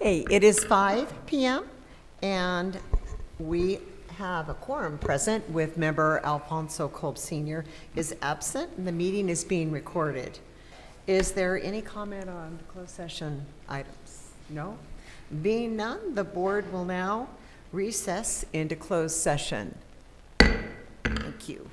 Hey, it is 5 p.m. and we have a quorum present with member Alfonso Kolb Sr. is absent and the meeting is being recorded. Is there any comment on the closed session items? No? Being none, the board will now recess into closed session. Thank you.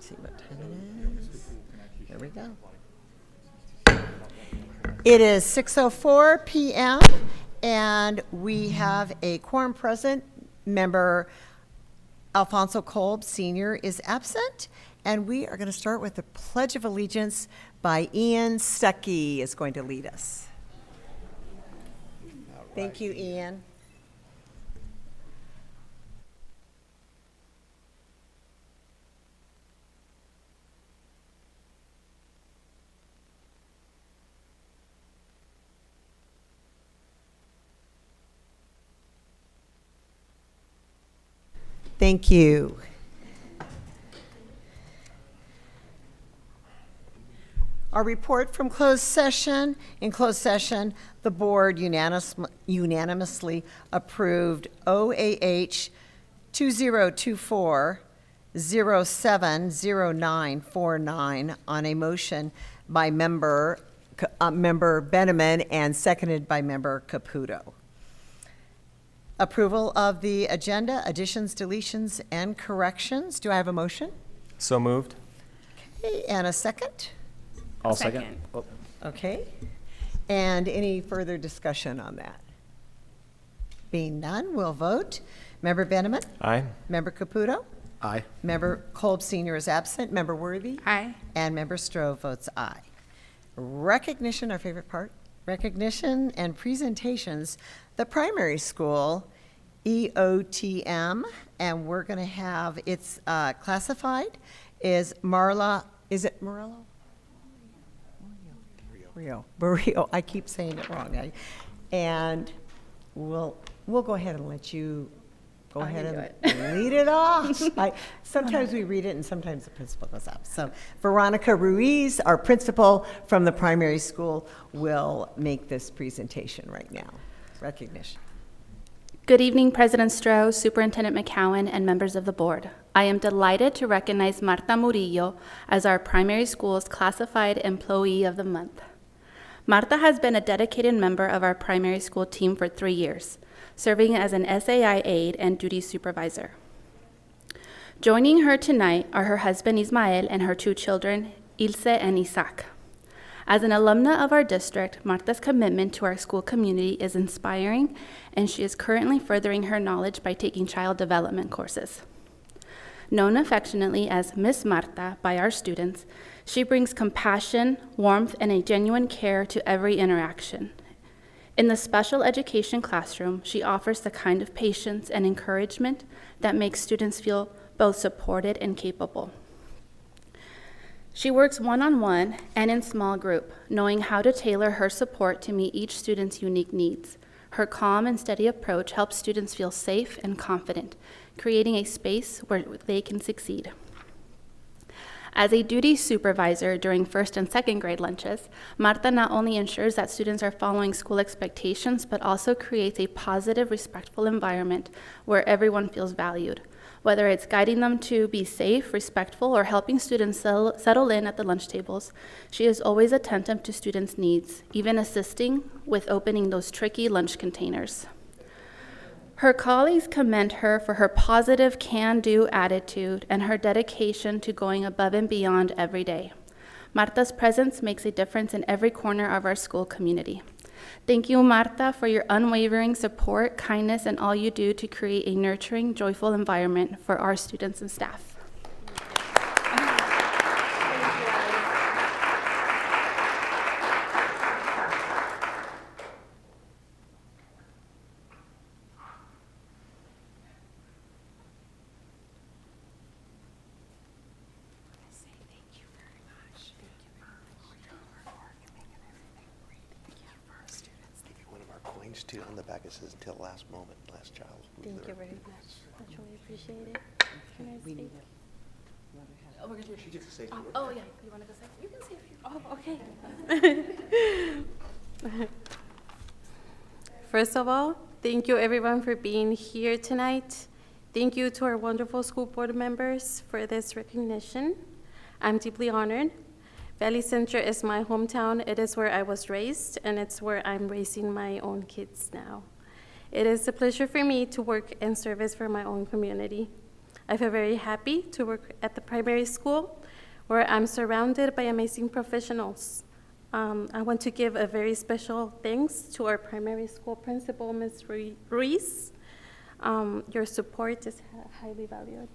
see what time it is. Here we go. It is 6:04 p.m. and we have a quorum present. Member Alfonso Kolb Sr. is absent, and we are going to start with the Pledge of Allegiance by Ian Stuckey is going to lead us. Thank you, Ian. Thank you. Our report from closed session. In closed session, the board unanimously approved OAH 2024-070949 on a motion by member Beneman and seconded by member Caputo. Approval of the agenda, additions, deletions, and corrections. Do I have a motion? So moved. Okay, and a second? I'll second. Oh. Okay. And any further discussion on that? Being none, we'll vote. Member Beneman? Aye. Member Caputo? Aye. Member Kolb Sr. is absent. Member Worthy? Aye. And Member Stroh votes aye. Recognition, our favorite part. Recognition and presentations. The primary school, EOTM, and we're going to have, it's classified, is Marla, is it Murillo? Barrio. I keep saying it wrong. And we'll go ahead and let you go ahead and lead it off. Sometimes we read it and sometimes the principal goes up. So Veronica Ruiz, our principal from the primary school, will make this presentation right now. Recognition. Good evening, President Stroh, Superintendent McCowan, and members of the board. I am delighted to recognize Marta Murillo as our primary school's classified employee of the month. Marta has been a dedicated member of our primary school team for 3 years, serving as an SAI aide and duty supervisor. Joining her tonight are her husband Ismael and her 2 children, Ilse and Isaac. As an alumna of our district, Marta's commitment to our school community is inspiring, and she is currently furthering her knowledge by taking child development courses. Known affectionately as Miss Marta by our students, she brings compassion, warmth, and a genuine care to every interaction. In the special education classroom, she offers the kind of patience and encouragement that makes students feel both supported and capable. She works one-on-one and in small group, knowing how to tailor her support to meet each student's unique needs. Her calm and steady approach helps students feel safe and confident, creating a space where they can succeed. As a duty supervisor during 1st and 2nd grade lunches, Marta not only ensures that students are following school expectations, but also creates a positive, respectful environment where everyone feels valued. Whether it's guiding them to be safe, respectful, or helping students settle in at the lunch tables, she is always attentive to students' needs, even assisting with opening those tricky lunch containers. Her colleagues commend her for her positive can-do attitude and her dedication to going above and beyond every day. Marta's presence makes a difference in every corner of our school community. Thank you, Marta, for your unwavering support, kindness, and all you do to create a nurturing, joyful environment for our students and staff. Too, on the back it says until last moment, last child. Thank you very much. I truly appreciate it. Can I speak? Oh, we're gonna do it. She gets to say. Oh, yeah. You want to go say? You can say a few. Oh, okay. First of all, thank you everyone for being here tonight. Thank you to our wonderful school board members for this recognition. I'm deeply honored. Valley Center is my hometown. It is where I was raised, and it's where I'm raising my own kids now. It is a pleasure for me to work in service for my own community. I feel very happy to work at the primary school where I'm surrounded by amazing professionals. I want to give a very special thanks to our primary school principal, Ms. Ruiz. Your support is highly valued.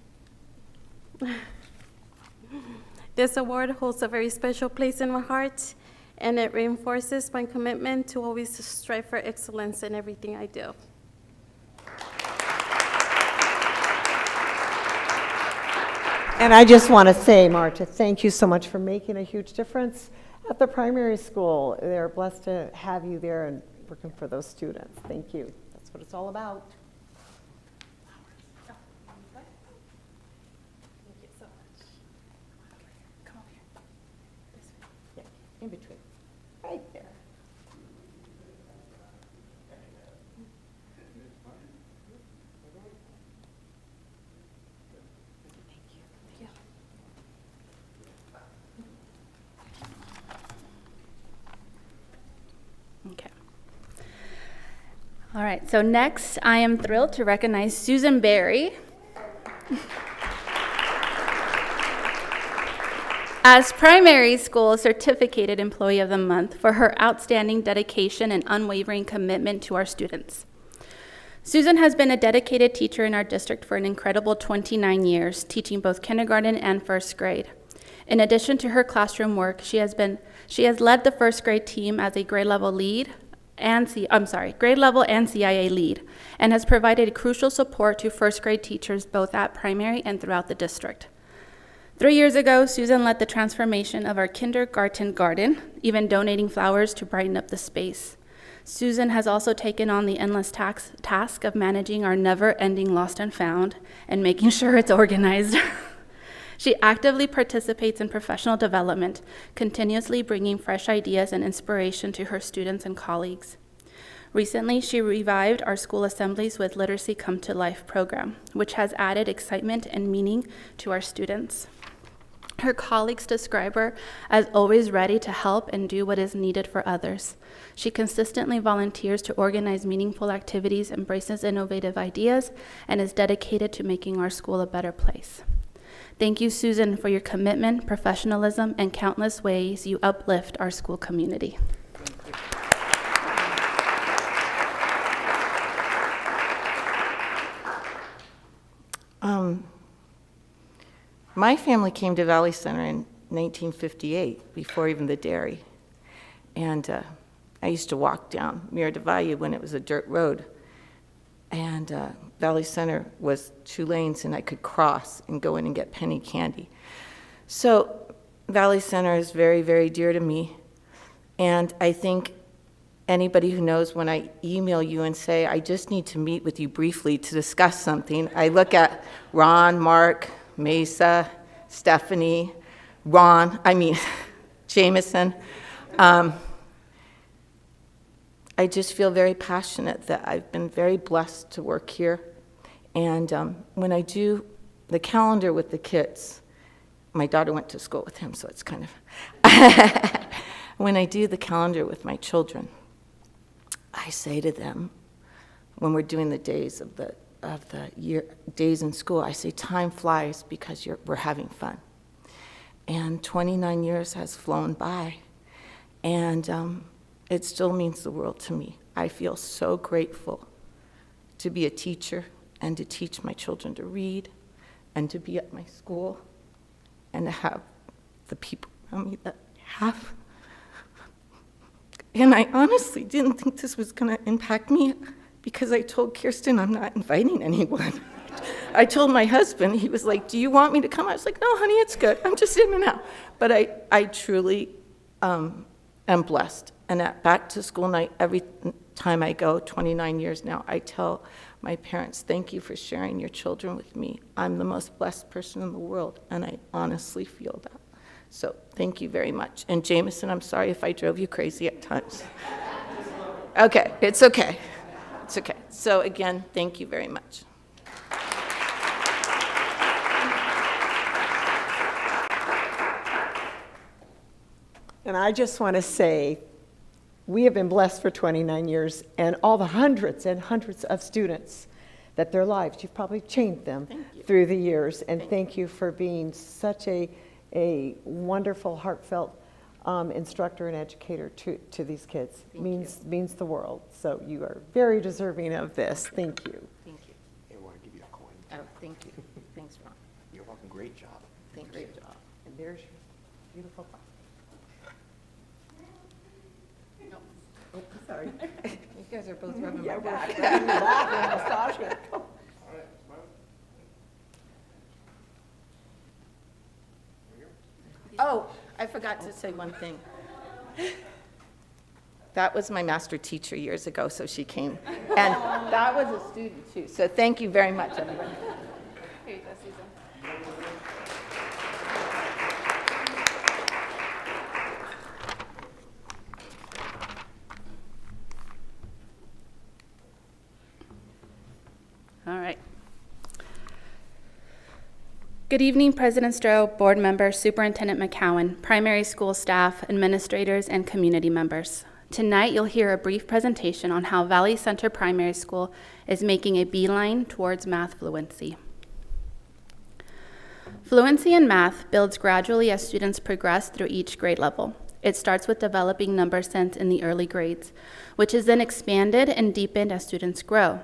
This award holds a very special place in my heart, and it reinforces my commitment to always strive for excellence in everything I do. And I just want to say, Marta, thank you so much for making a huge difference at the primary school. They're blessed to have you there and working for those students. Thank you. That's what it's all about. In between, right there. Okay. All right, so next I am thrilled to recognize Susan Berry as Primary School Certificated Employee of the Month for her outstanding dedication and unwavering commitment to our students. Susan has been a dedicated teacher in our district for an incredible 29 years, teaching both kindergarten and first grade. In addition to her classroom work, she has led the first grade team as a grade level and CIA lead, and has provided crucial support to first grade teachers both at primary and throughout the district. 3 years ago, Susan led the transformation of our kindergarten garden, even donating flowers to brighten up the space. Susan has also taken on the endless task of managing our never-ending lost and found and making sure it's organized. She actively participates in professional development, continuously bringing fresh ideas and inspiration to her students and colleagues. Recently, she revived our school assemblies with Literacy Come to Life program, which has added excitement and meaning to our students. Her colleagues describe her as always ready to help and do what is needed for others. She consistently volunteers to organize meaningful activities, embraces innovative ideas, and is dedicated to making our school a better place. Thank you, Susan, for your commitment, professionalism, and countless ways you uplift our school community. My family came to Valley Center in 1958, before even the dairy. And I used to walk down Mira de Valle when it was a dirt road. And Valley Center was 2 lanes, and I could cross and go in and get penny candy. So Valley Center is very, very dear to me. And I think anybody who knows, when I email you and say, I just need to meet with you briefly to discuss something, I look at Ron, Mark, Mesa, Stephanie, Jameson. I just feel very passionate that I've been very blessed to work here. And when I do the calendar with the kids, my daughter went to school with him, so it's kind of, when I do the calendar with my children, I say to them, when we're doing the days of the year, days in school, I say, time flies because we're having fun. And 29 years has flown by, and it still means the world to me. I feel so grateful to be a teacher and to teach my children to read and to be at my school and to have the people around me that I have. And I honestly didn't think this was going to impact me, because I told Kirsten I'm not inviting anyone. I told my husband, he was like, do you want me to come? I was like, no, honey, it's good. I'm just in and out. But I truly am blessed. And at back to school night, every time I go, 29 years now, I tell my parents, thank you for sharing your children with me. I'm the most blessed person in the world, and I honestly feel that. So thank you very much. And Jameson, I'm sorry if I drove you crazy at times. Okay, it's okay. It's okay. So again, thank you very much. And I just want to say, we have been blessed for 29 years, and all the hundreds and hundreds of students that their lives, you've probably changed them through the years. And thank you for being such a wonderful, heartfelt instructor and educator to these kids. Means the world. So you are very deserving of this. Thank you. Thank you. Hey, I want to give you a coin. Oh, thank you. Thanks, Ron. You're welcome. Great job. Thank you. Great job. And there's your beautiful box. Oh, sorry. You guys are both rubbing Yeah, my we're back. laughing, massaging. Oh, I forgot to say one thing. That was my master teacher years ago, so she came. And that was a student too. So thank you very much, everybody. Here you go, Susan. All right. Good evening, President Stroh, board members, Superintendent McCowan, primary school staff, administrators, and community members. Tonight, you'll hear a brief presentation on how Valley Center Primary School is making a beeline towards math fluency. Fluency in math builds gradually as students progress through each grade level. It starts with developing number sense in the early grades, which is then expanded and deepened as students grow.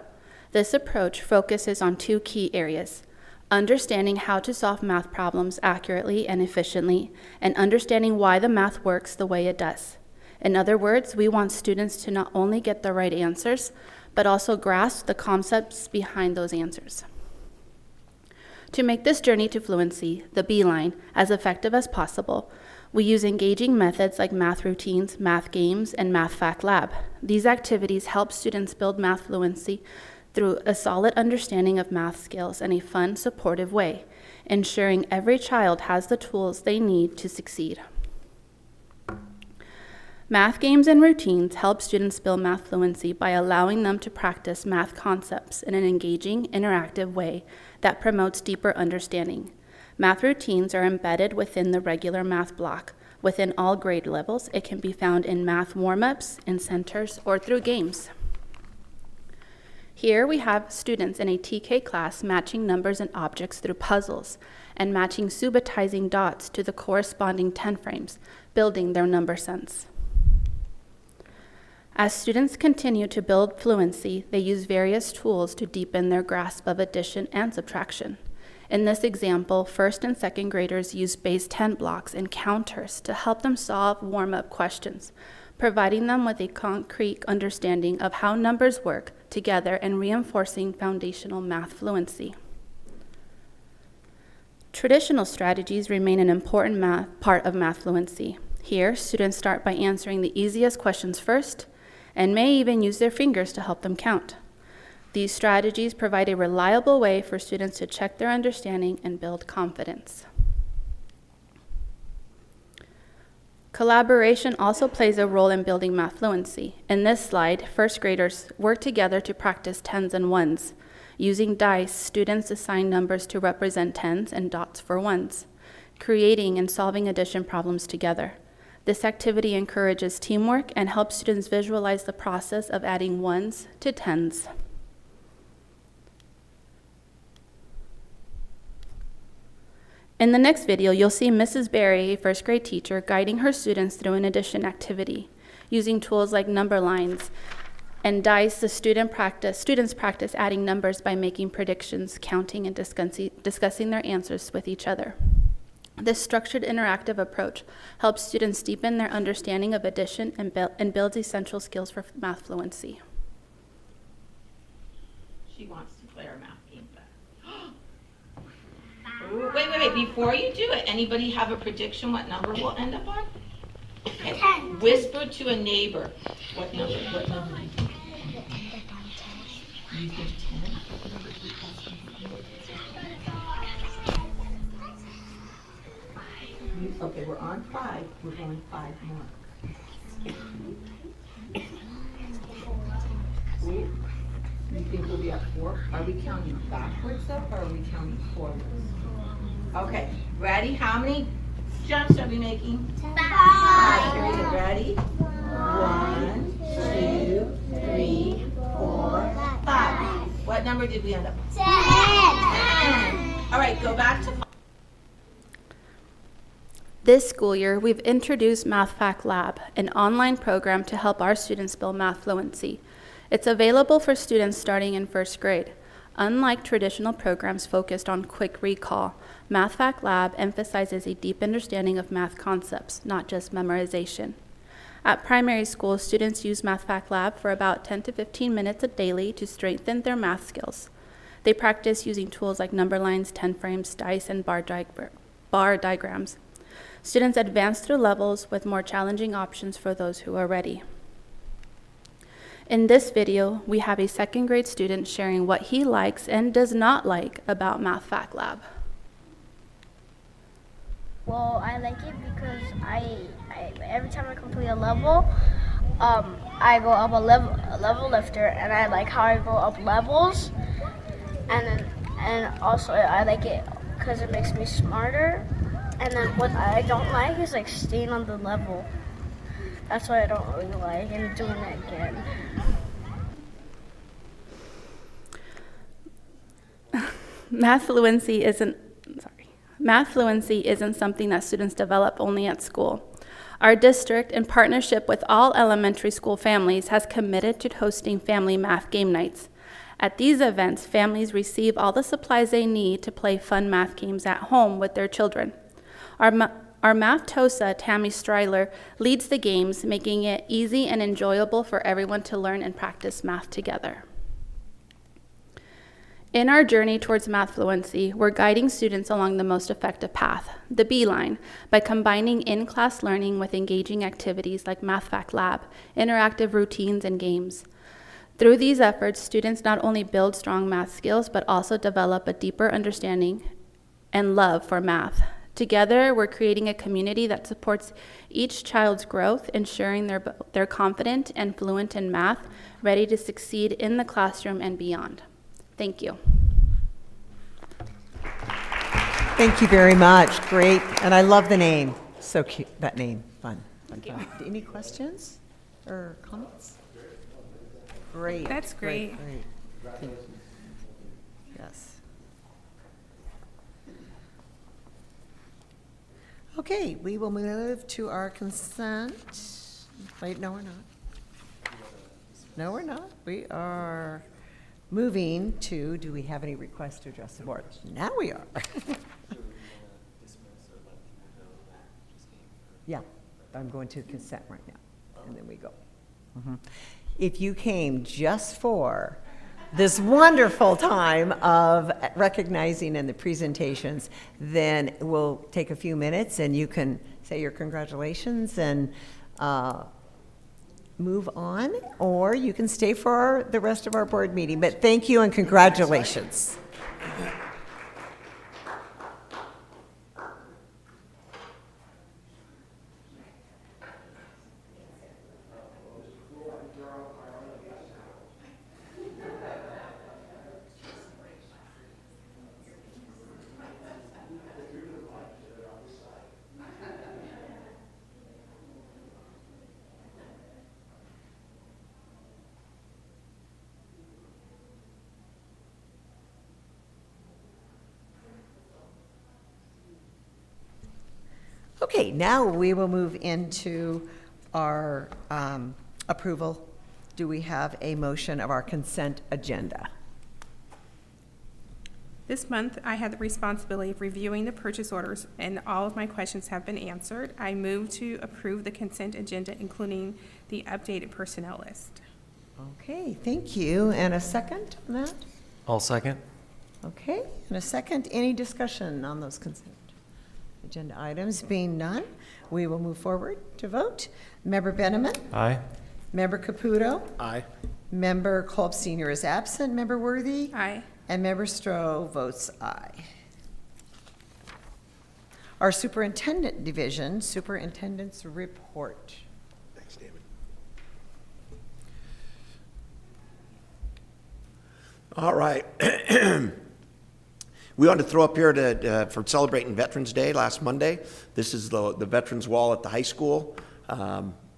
This approach focuses on two key areas: understanding how to solve math problems accurately and efficiently, and understanding why the math works the way it does. In other words, we want students to not only get the right answers, but also grasp the concepts behind those answers. To make this journey to fluency, the beeline, as effective as possible, we use engaging methods like math routines, math games, and Math Fact Lab. These activities help students build math fluency through a solid understanding of math skills in a fun, supportive way, ensuring every child has the tools they need to succeed. Math games and routines help students build math fluency by allowing them to practice math concepts in an engaging, interactive way that promotes deeper understanding. Math routines are embedded within the regular math block. Within all grade levels, it can be found in math warm-ups, in centers, or through games. Here we have students in a TK class matching numbers and objects through puzzles and matching subitizing dots to the corresponding 10 frames, building their number sense. As students continue to build fluency, they use various tools to deepen their grasp of addition and subtraction. In this example, first and second graders use base 10 blocks and counters to help them solve warm-up questions, providing them with a concrete understanding of how numbers work together and reinforcing foundational math fluency. Traditional strategies remain an important part of math fluency. Here, students start by answering the easiest questions first, and may even use their fingers to help them count. These strategies provide a reliable way for students to check their understanding and build confidence. Collaboration also plays a role in building math fluency. In this slide, first graders work together to practice tens and ones. Using dice, students assign numbers to represent tens and dots for ones, creating and solving addition problems together. This activity encourages teamwork and helps students visualize the process of adding ones to tens. In the next video, you'll see Mrs. Berry, a first grade teacher, guiding her students through an addition activity. Using tools like number lines and dice, the students practice adding numbers by making predictions, counting, and discussing their answers with each other. This structured interactive approach helps students deepen their understanding of addition and builds essential skills for math fluency. She wants to play our math game, but ooh, wait, before you do it, anybody have a prediction what number we'll end up on? Okay. Whisper to a neighbor. What number? You think 10? Okay, we're on 5. We're going 5 more. You think we'll be at 4? Are we counting backwards though, or are we counting forwards? Okay, ready? How many jumps are we making? 5. Very good. Ready? 1, 2, 3, 4, 5. What number did we end up? 10. 10. All right, go back to. This school year, we've introduced MathFact Lab, an online program to help our students build math fluency. It's available for students starting in first grade. Unlike traditional programs focused on quick recall, MathFact Lab emphasizes a deep understanding of math concepts, not just memorization. At primary school, students use MathFact Lab for about 10 to 15 minutes daily to strengthen their math skills. They practice using tools like number lines, 10 frames, dice, and bar diagrams. Students advance through levels with more challenging options for those who are ready. In this video, we have a second grade student sharing what he likes and does not like about MathFact Lab. Well, I like it because I every time I complete a level, I go up a level lifter, and I like how I go up levels, and also I like it because it makes me smarter. And then what I don't like is like staying on the level. That's what I don't really like, and doing it again. Math fluency isn't something that students develop only at school. Our district, in partnership with all elementary school families, has committed to hosting family math game nights. At these events, families receive all the supplies they need to play fun math games at home with their children. Our Math-TOSA, Tammy Stryler, leads the games, making it easy and enjoyable for everyone to learn and practice math together. In our journey towards math fluency, we're guiding students along the most effective path, the Beeline, by combining in-class learning with engaging activities like MathFact Lab, interactive routines, and games. Through these efforts, students not only build strong math skills, but also develop a deeper understanding and love for math. Together, we're creating a community that supports each child's growth, ensuring they're confident and fluent in math, ready to succeed in the classroom and beyond. Thank you. Thank you very much. Great. And I love the name. So cute, that name. Fun. Fun. Any questions or comments? Great. That's great. Great. Thank you. Yes. Okay, we will move to our consent. Wait, no, we're not. No, we're not. We are moving to, do we have any requests to address the board? Now we are. Yeah, I'm going to consent right now, and then we go. If you came just for this wonderful time of recognizing and the presentations, then we'll take a few minutes and you can say your congratulations and move on, or you can stay for the rest of our board meeting. But thank you and congratulations. Okay, now we will move into our approval. Do we have a motion of our consent agenda? This month, I had the responsibility of reviewing the purchase orders, and all of my questions have been answered. I move to approve the consent agenda, including the updated personnel list. Okay, thank you. And a second on that? I'll second. Okay, and a second. Any discussion on those consent agenda items? Being none, we will move forward to vote. Member Benjamin? Aye. Member Caputo? Aye. Member Kolb Senior is absent. Member Worthy? Aye. And Member Stroh votes aye. Our Superintendent Division, Superintendent's Report. Thanks, David. All right. We wanted to throw up here for celebrating Veterans Day last Monday. This is the Veterans Wall at the high school.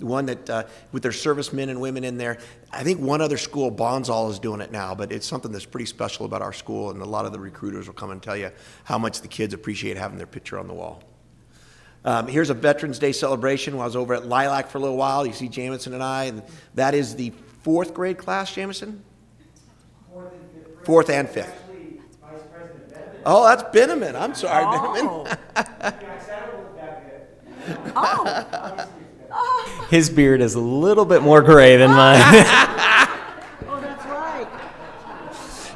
one that, with their servicemen and women in there. I think one other school, Bonsall, is doing it now, but it's something that's pretty special about our school, and a lot of the recruiters will come and tell you how much the kids appreciate having their picture on the wall. Here's a Veterans Day celebration. When I was over at Lilac for a little while, you see Jamison and I, and that is the 4th grade class, Jamison? 4th and 5th. Oh, that's Benjamin. I'm sorry, Benjamin. His beard is a little bit more gray than mine. Oh, that's right.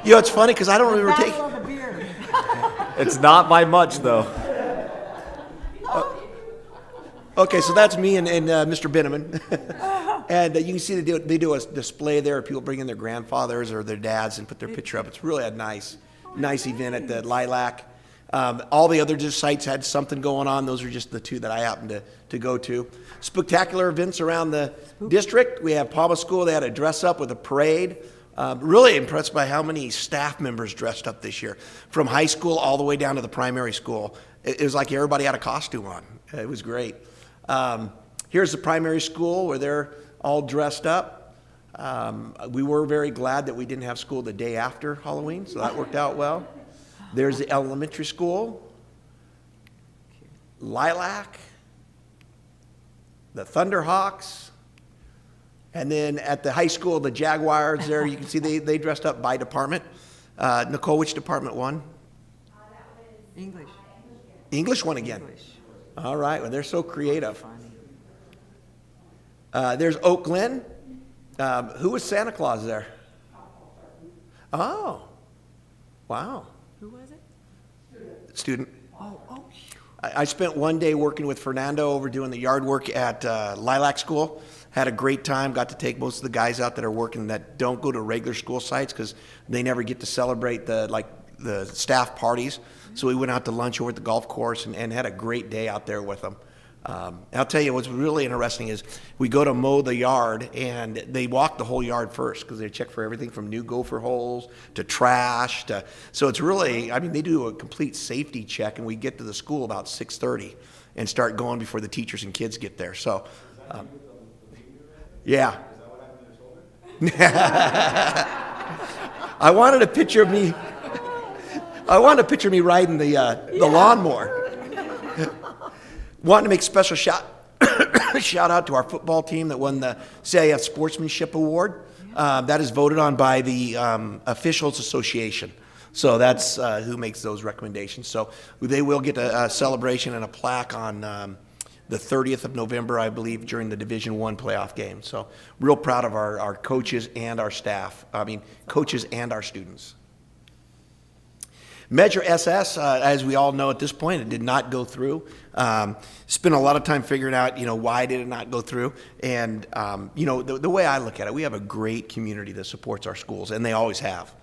You know, it's funny because I don't remember taking. Battle of the beard. It's not by much, though. Okay, so that's me and Mr. Benjamin. And you can see they do a display there. People bring in their grandfathers or their dads and put their picture up. It's really a nice event at the Lilac. All the other sites had something going on. Those are just the 2 that I happened to go to. Spectacular events around the district. We have Pauma School. They had a dress up with a parade. Really impressed by how many staff members dressed up this year, from high school all the way down to the primary school. It was like everybody had a costume on. It was great. Here's the primary school where they're all dressed up. We were very glad that we didn't have school the day after Halloween, so that worked out well. There's the elementary school, Lilac, the Thunderhawks, and then at the high school, the Jaguars there, you can see they dressed up by department. Nicole, which department won? English. English won again. All right, well, they're so creative. There's Oak Glen. Who was Santa Claus there? Oh, wow. Who was it? Student. Oh. I spent one day working with Fernando over doing the yard work at Lilac School. Had a great time. Got to take most of the guys out that are working that don't go to regular school sites because they never get to celebrate the staff parties. So we went out to lunch over at the golf course and had a great day out there with them. I'll tell you what's really interesting is we go to mow the yard and they walk the whole yard first because they check for everything from new gopher holes to trash so it's really, I mean, they do a complete safety check, and we get to the school about 6:30 and start going before the teachers and kids get there. So yeah. I wanted a picture of me riding the lawnmower. Wanting to make special shout out to our football team that won the CIF Sportsmanship Award. That is voted on by the Officials Association. So that's who makes those recommendations. So they will get a celebration and a plaque on the 30th of November, I believe, during the Division I playoff game. So real proud of our coaches and our staff. I mean, coaches and our students. Measure SS, as we all know at this point, it did not go through. Spent a lot of time figuring out, why did it not go through? And, the way I look at it, we have a great community that supports our schools, and they always have.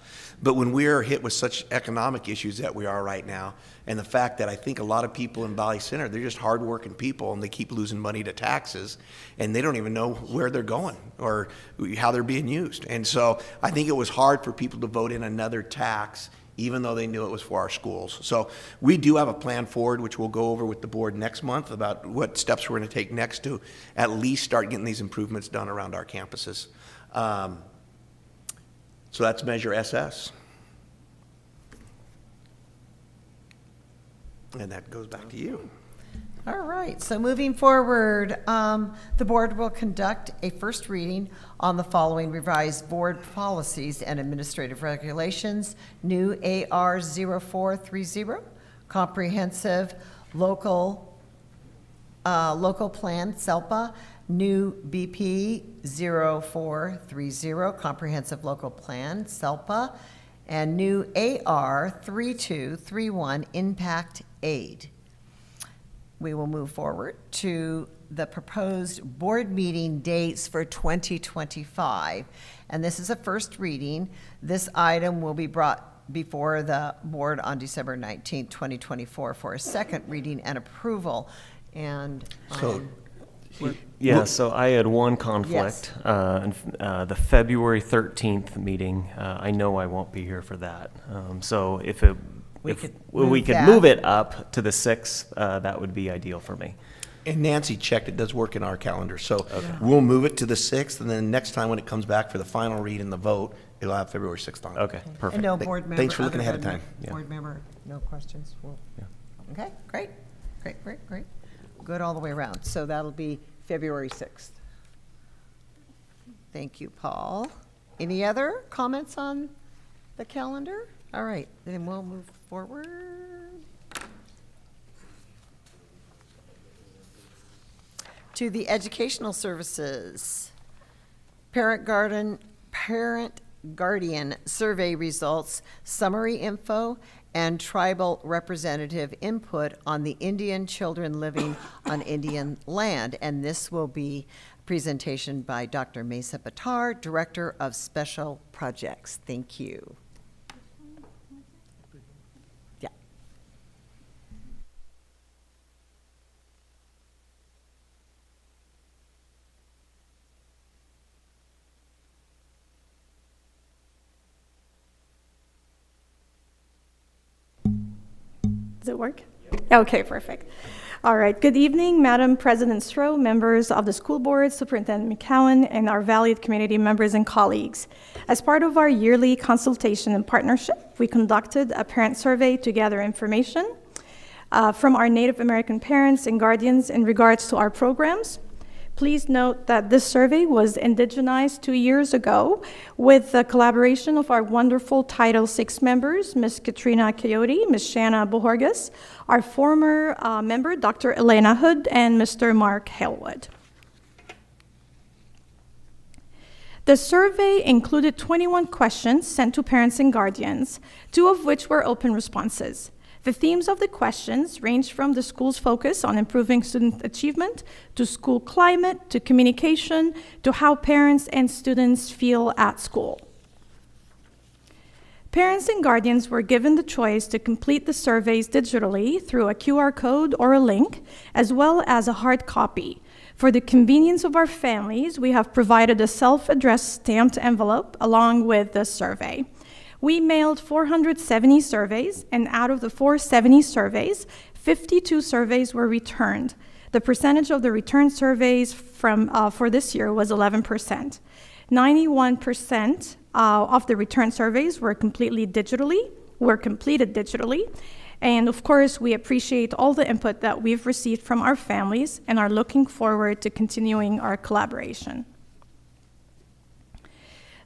But when we're hit with such economic issues that we are right now, and the fact that I think a lot of people in Valley Center, they're just hardworking people, and they keep losing money to taxes, and they don't even know where they're going or how they're being used. And so I think it was hard for people to vote in another tax even though they knew it was for our schools. So we do have a plan forward, which we'll go over with the board next month about what steps we're going to take next to at least start getting these improvements done around our campuses. So that's Measure SS. And that goes back to you. All right, so moving forward, the board will conduct a first reading on the following revised board policies and administrative regulations: new AR 0430, comprehensive local plan, SELPA; new BP 0430, comprehensive local plan, SELPA; and new AR 3231, impact aid. We will move forward to the proposed board meeting dates for 2025. And this is a first reading. This item will be brought before the board on December 19th, 2024 for a second reading and approval. And so I had one conflict. The February 13th meeting, I know I won't be here for that. So if we could move it up to the 6th, that would be ideal for me. And Nancy checked, it does work in our calendar, so we'll move it to the 6th, and then next time when it comes back for the final read and the vote, it'll have February 6th on it. Okay, And perfect. no board member. Thanks for looking other ahead of than time. Yeah. Board member, no questions? Well, Yeah. okay, great, great, great, great. Good all the way around. So that'll be February 6th. Thank you, Paul. Any other comments on the calendar? All right, then we'll move forward. To the educational services. Parent guardian survey results, summary info, and tribal representative input on the Indian children living on Indian land. And this will be a presentation by Dr. Mesa Batar, Director of Special Projects. Thank you. Yeah. Does it work? Okay, perfect. All right. Good evening, Madam President Stroh, members of the school board, Superintendent McCowan, and our valued community members and colleagues. As part of our yearly consultation and partnership, we conducted a parent survey to gather information from our Native American parents and guardians in regards to our programs. Please note that this survey was indigenized 2 years ago with the collaboration of our wonderful Title VI members, Ms. Katrina Coyote, Ms. Shanna Bohorgas, our former member, Dr. Elena Hood, and Mr. Mark Halewood. The survey included 21 questions sent to parents and guardians, 2 of which were open responses. The themes of the questions ranged from the school's focus on improving student achievement, to school climate, to communication, to how parents and students feel at school. Parents and guardians were given the choice to complete the surveys digitally through a QR code or a link, as well as a hard copy. For the convenience of our families, we have provided a self-addressed stamped envelope along with the survey. We mailed 470 surveys, and out of the 470 surveys, 52 surveys were returned. The percentage of the returned surveys for this year was 11%. 91% of the returned surveys were completed digitally. And of course, we appreciate all the input that we've received from our families and are looking forward to continuing our collaboration.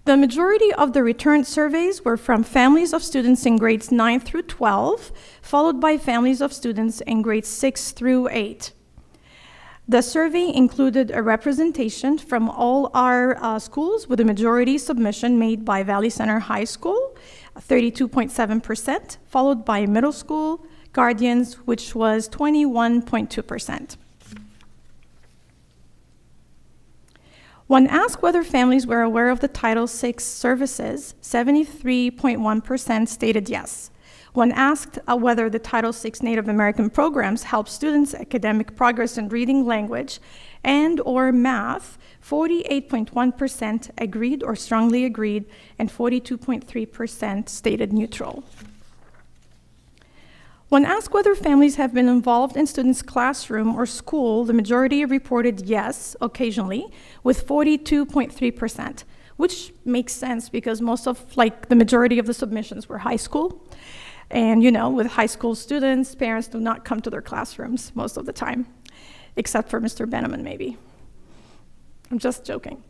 The majority of the returned surveys were from families of students in grades 9 through 12, followed by families of students in grades 6 through 8. The survey included a representation from all our schools, with a majority submission made by Valley Center High School, 32.7%, followed by middle school guardians, which was 21.2%. When asked whether families were aware of the Title VI services, 73.1% stated yes. When asked whether the Title VI Native American programs help students' academic progress in reading, language, and or math, 48.1% agreed or strongly agreed, and 42.3% stated neutral. When asked whether families have been involved in students' classroom or school, the majority reported yes, occasionally, with 42.3%, which makes sense because the majority of the submissions were high school. And with high school students, parents do not come to their classrooms most of the time, except for Mr. Benjamin, maybe. I'm just joking.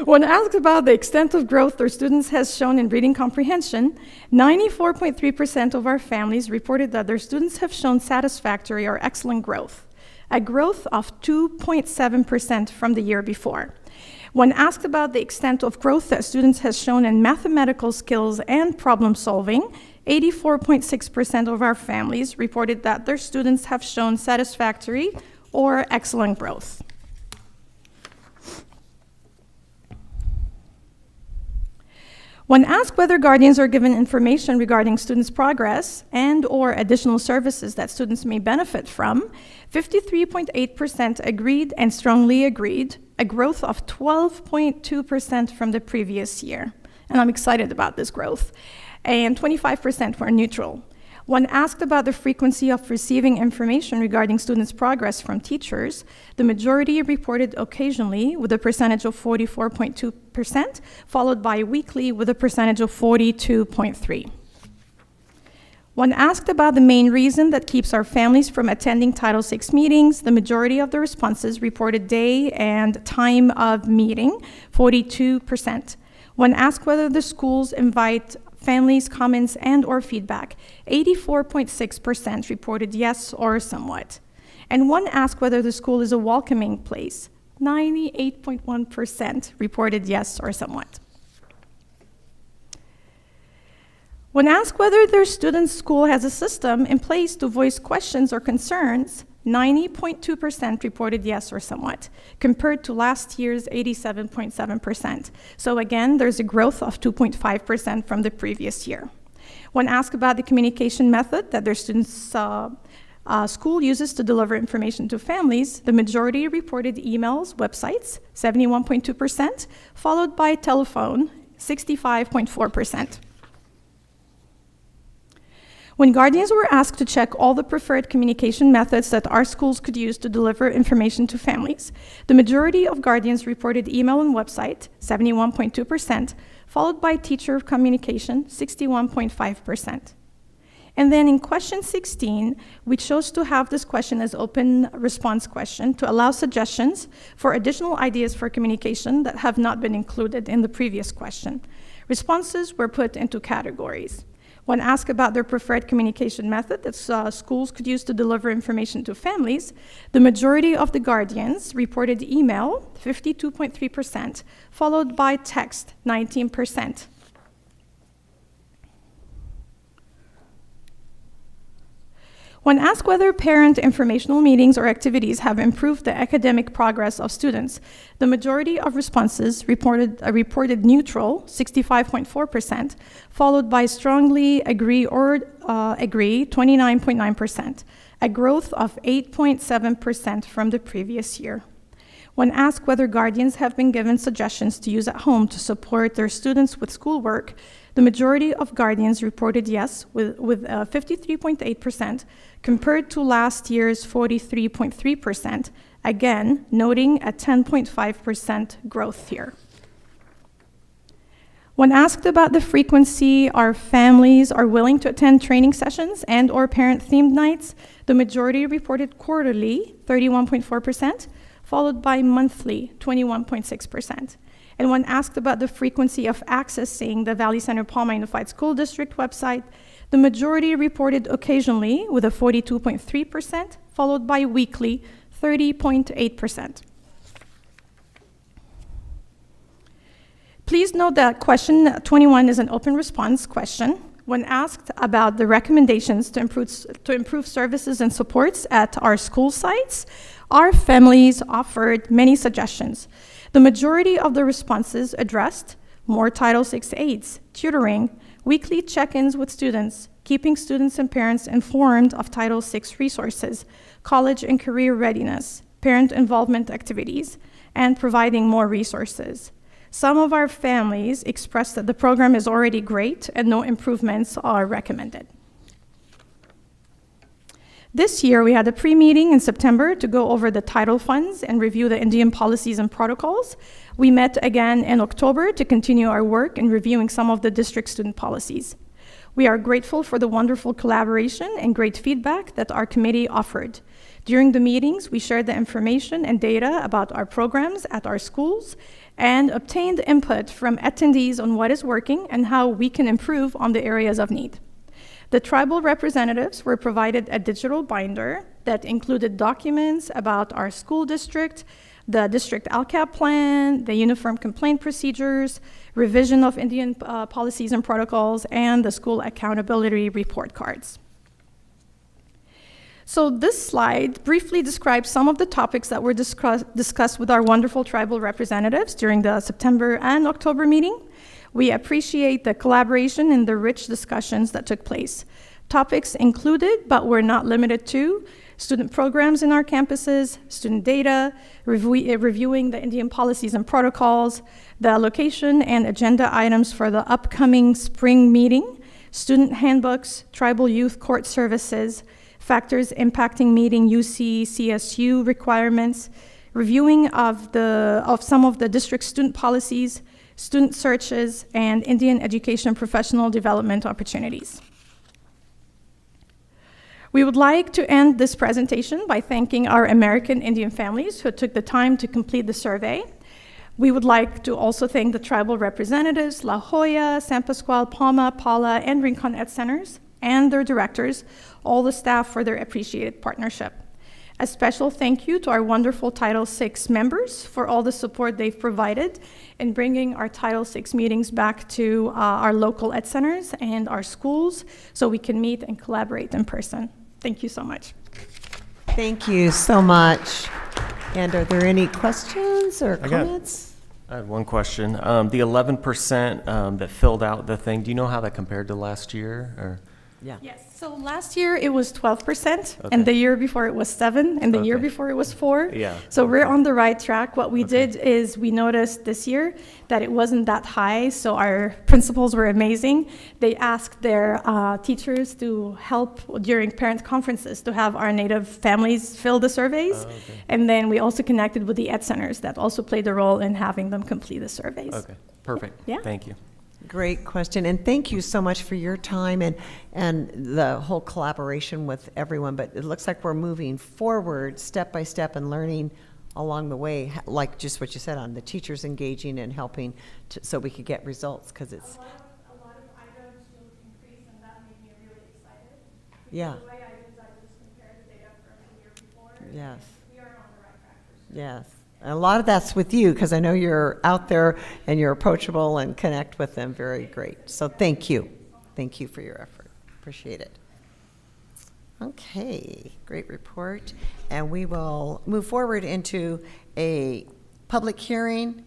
When asked about the extent of growth their students has shown in reading comprehension, 94.3% of our families reported that their students have shown satisfactory or excellent growth, a growth of 2.7% from the year before. When asked about the extent of growth that students has shown in mathematical skills and problem solving, 84.6% of our families reported that their students have shown satisfactory or excellent growth. When asked whether guardians are given information regarding students' progress and or additional services that students may benefit from, 53.8% agreed and strongly agreed, a growth of 12.2% from the previous year. And I'm excited about this growth. And 25% were neutral. When asked about the frequency of receiving information regarding students' progress from teachers, the majority reported occasionally with a percentage of 44.2%, followed by weekly with a percentage of 42.3%. When asked about the main reason that keeps our families from attending Title VI meetings, the majority of the responses reported day and time of meeting, 42%. When asked whether the schools invite families' comments and or feedback, 84.6% reported yes or somewhat. And when asked whether the school is a welcoming place, 98.1% reported yes or somewhat. When asked whether their student's school has a system in place to voice questions or concerns, 90.2% reported yes or somewhat, compared to last year's 87.7%. So again, there's a growth of 2.5% from the previous year. When asked about the communication method that their students' school uses to deliver information to families, the majority reported emails, websites, 71.2%, followed by telephone, 65.4%. When guardians were asked to check all the preferred communication methods that our schools could use to deliver information to families, the majority of guardians reported email and website, 71.2%, followed by teacher communication, 61.5%. And then in question 16, we chose to have this question as open response question to allow suggestions for additional ideas for communication that have not been included in the previous question. Responses were put into categories. When asked about their preferred communication method that schools could use to deliver information to families, the majority of the guardians reported email, 52.3%, followed by text, 19%. When asked whether parent informational meetings or activities have improved the academic progress of students, the majority of responses reported neutral, 65.4%, followed by strongly agree or agree, 29.9%, a growth of 8.7% from the previous year. When asked whether guardians have been given suggestions to use at home to support their students with schoolwork, the majority of guardians reported yes, with 53.8%, compared to last year's 43.3%, again, noting a 10.5% growth here. When asked about the frequency our families are willing to attend training sessions and or parent-themed nights, the majority reported quarterly, 31.4%, followed by monthly, 21.6%. And when asked about the frequency of accessing the Valley Center-Pauma Unified School District website, the majority reported occasionally with a 42.3%, followed by weekly, 30.8%. Please note that question 21 is an open response question. When asked about the recommendations to improve services and supports at our school sites, our families offered many suggestions. The majority of the responses addressed more Title VI aids, tutoring, weekly check-ins with students, keeping students and parents informed of Title VI resources, college and career readiness, parent involvement activities, and providing more resources. Some of our families expressed that the program is already great and no improvements are recommended. This year, we had a pre-meeting in September to go over the title funds and review the Indian policies and protocols. We met again in October to continue our work in reviewing some of the district student policies. We are grateful for the wonderful collaboration and great feedback that our committee offered. During the meetings, we shared the information and data about our programs at our schools and obtained input from attendees on what is working and how we can improve on the areas of need. The tribal representatives were provided a digital binder that included documents about our school district, the district LCAP plan, the uniform complaint procedures, revision of Indian policies and protocols, and the school accountability report cards. So this slide briefly describes some of the topics that were discussed with our wonderful tribal representatives during the September and October meeting. We appreciate the collaboration and the rich discussions that took place. Topics included, but were not limited to, student programs in our campuses, student data, reviewing the Indian policies and protocols, the location and agenda items for the upcoming spring meeting, student handbooks, tribal youth court services, factors impacting meeting UC-CSU requirements, reviewing of some of the district student policies, student searches, and Indian education professional development opportunities. We would like to end this presentation by thanking our American Indian families who took the time to complete the survey. We would like to also thank the tribal representatives, La Jolla, San Pascual, Pauma, Paula, and Rincon Ed Centers, and their directors, all the staff for their appreciated partnership. A special thank you to our wonderful Title VI members for all the support they've provided in bringing our Title VI meetings back to our local Ed Centers and our schools so we can meet and collaborate in person. Thank you so much. Thank you so much. And are there any questions or comments? I had one question. The 11% that filled out the thing, do you know how that compared to last year? Or? Yeah. Yes, so last year it was 12%, Okay. and the year before it was 7%, and the year Okay. before it was 4%. Yeah. So we're on the right track. What we did is we noticed this year that it wasn't that high, so our principals were amazing. They asked their teachers to help during parent conferences to have our Native families fill the surveys. And then we also connected with the Ed Centers that also played a role in having them complete the surveys. Okay, perfect. Yeah. Thank you. Great question, and thank you so much for your time and the whole collaboration with everyone. But it looks like we're moving forward step by step and learning along the way, like just what you said on the teachers engaging and helping so we could get results, because it's. A lot of items will increase, and that made me really excited. Yeah. The way I did, I just compared the data from the year before. Yes. We are on the right track for sure. Yes. And a lot of that's with you, because I know you're out there and you're approachable and connect with them very great. So thank you. Thank you for your effort. Appreciate it. Okay, great report. And we will move forward into a public hearing,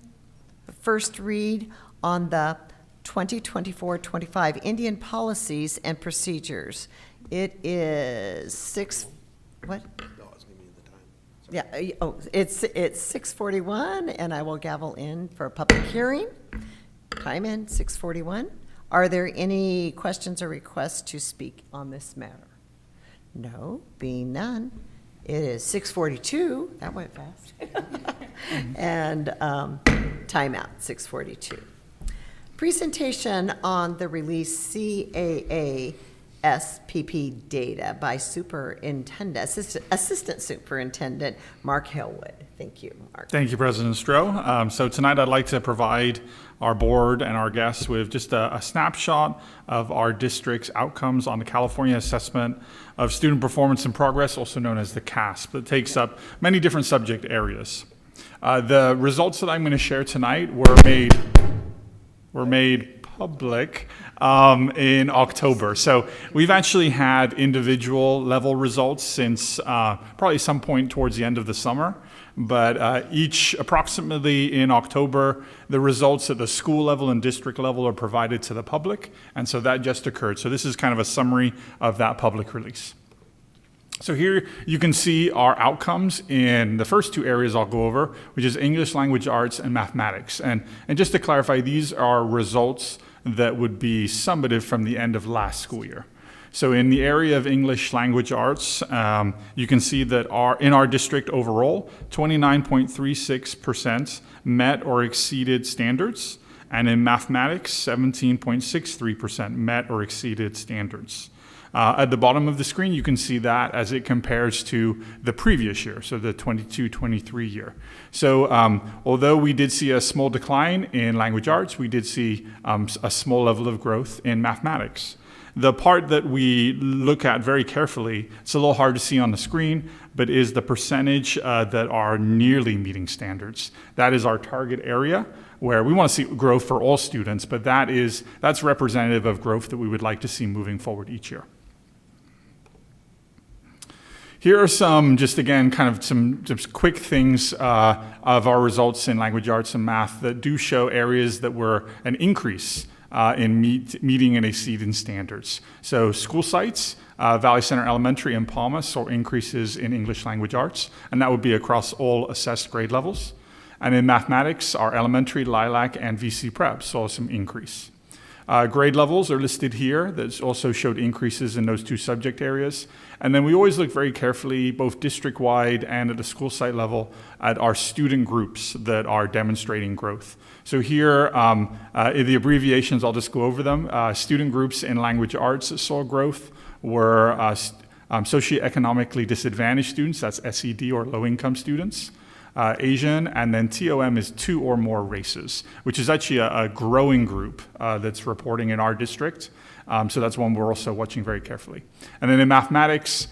first read on the 2024-25 Indian policies and procedures. It is Yeah, it's 6:41, and I will gavel in for a public hearing. Time in, 6:41. Are there any questions or requests to speak on this matter? No, being none. It is 6:42, that went fast. And timeout, 6:42. Presentation on the release CAA SPP data by Assistant Superintendent Mark Hillwood. Thank you, Mark. Thank you, President Stroh. So tonight I'd like to provide our board and our guests with just a snapshot of our district's outcomes on the California Assessment of Student Performance and Progress, also known as the CASP, that takes up many different subject areas. The results that I'm going to share tonight were made public in October. So we've actually had individual level results since probably some point towards the end of the summer. But each approximately in October, the results at the school level and district level are provided to the public. And so that just occurred. So this is kind of a summary of that public release. So here you can see our outcomes in the first two areas I'll go over, which is English language arts and mathematics. And just to clarify, these are results that would be summative from the end of last school year. So in the area of English language arts, you can see that in our district overall, 29.36% met or exceeded standards, and in mathematics, 17.63% met or exceeded standards. At the bottom of the screen, you can see that as it compares to the previous year, so the 22-23 year. So although we did see a small decline in language arts, we did see a small level of growth in mathematics. The part that we look at very carefully, it's a little hard to see on the screen, but is the percentage that are nearly meeting standards. That is our target area, where we want to see growth for all students, but that's representative of growth that we would like to see moving forward each year. Here are some, just again, kind of some just quick things of our results in language arts and math that do show areas that were an increase in meeting and exceeding standards. So school sites, Valley Center Elementary and Pauma saw increases in English language arts, and that would be across all assessed grade levels. And in mathematics, our elementary, Lilac, and VC Prep saw some increase. Grade levels are listed here. That also showed increases in those two subject areas. And then we always look very carefully, both district-wide and at the school site level, at our student groups that are demonstrating growth. So here, the abbreviations, I'll just go over them. Student groups in language arts that saw growth were socioeconomically disadvantaged students, that's SED or low-income students, Asian, and then TOM is 2 or more races, which is actually a growing group that's reporting in our district. So that's one we're also watching very carefully. And then in mathematics,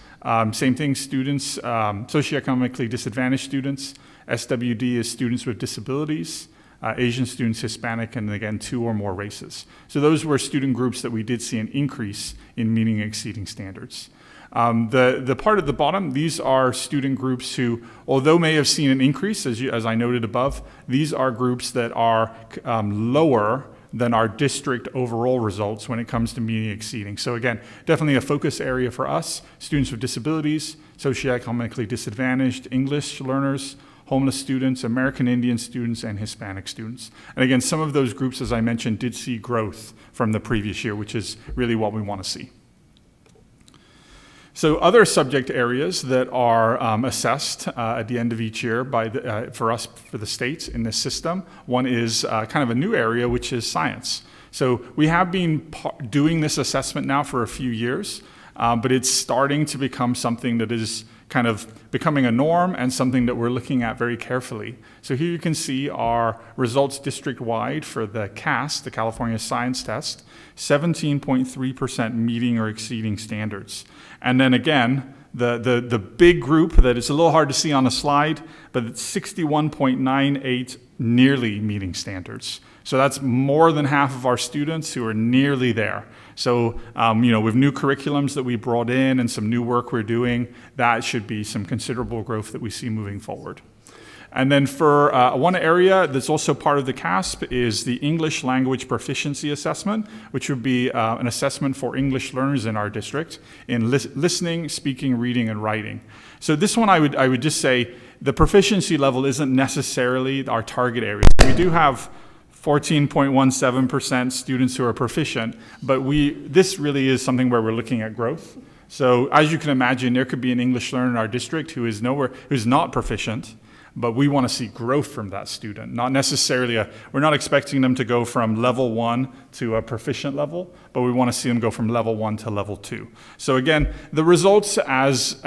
same thing, students, socioeconomically disadvantaged students. SWD is students with disabilities. Asian students, Hispanic, and again, 2 or more races. So those were student groups that we did see an increase in meeting exceeding standards. The part at the bottom, these are student groups who, although may have seen an increase, as I noted above, these are groups that are lower than our district overall results when it comes to meeting exceeding. So again, definitely a focus area for us, students with disabilities, socioeconomically disadvantaged, English learners, homeless students, American Indian students, and Hispanic students. And again, some of those groups, as I mentioned, did see growth from the previous year, which is really what we want to see. So other subject areas that are assessed at the end of each year for us, for the states in this system, one is kind of a new area, which is science. So we have been doing this assessment now for a few years, but it's starting to become something that is kind of becoming a norm and something that we're looking at very carefully. So here you can see our results district-wide for the CAST, the California Science Test, 17.3% meeting or exceeding standards. And then again, the big group that it's a little hard to see on a slide, but it's 61.98 nearly meeting standards. So that's more than half of our students who are nearly there. So, with new curriculums that we brought in and some new work we're doing, that should be some considerable growth that we see moving forward. And then for one area that's also part of the CASP is the English Language Proficiency Assessment, which would be an assessment for English learners in our district in listening, speaking, reading, and writing. So this one I would just say the proficiency level isn't necessarily our target area. We do have 14.17% students who are proficient, but this really is something where we're looking at growth. So as you can imagine, there could be an English learner in our district who's not proficient, but we want to see growth from that student. Not necessarily we're not expecting them to go from level 1 to a proficient level, but we want to see them go from level 1 to level 2. So again, the results as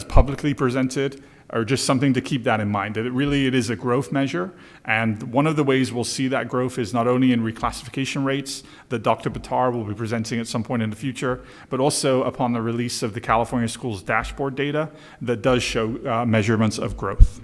publicly presented are just something to keep that in mind, that it is a growth measure. And one of the ways we'll see that growth is not only in reclassification rates that Dr. Batar will be presenting at some point in the future, but also upon the release of the California Schools dashboard data that does show measurements of growth.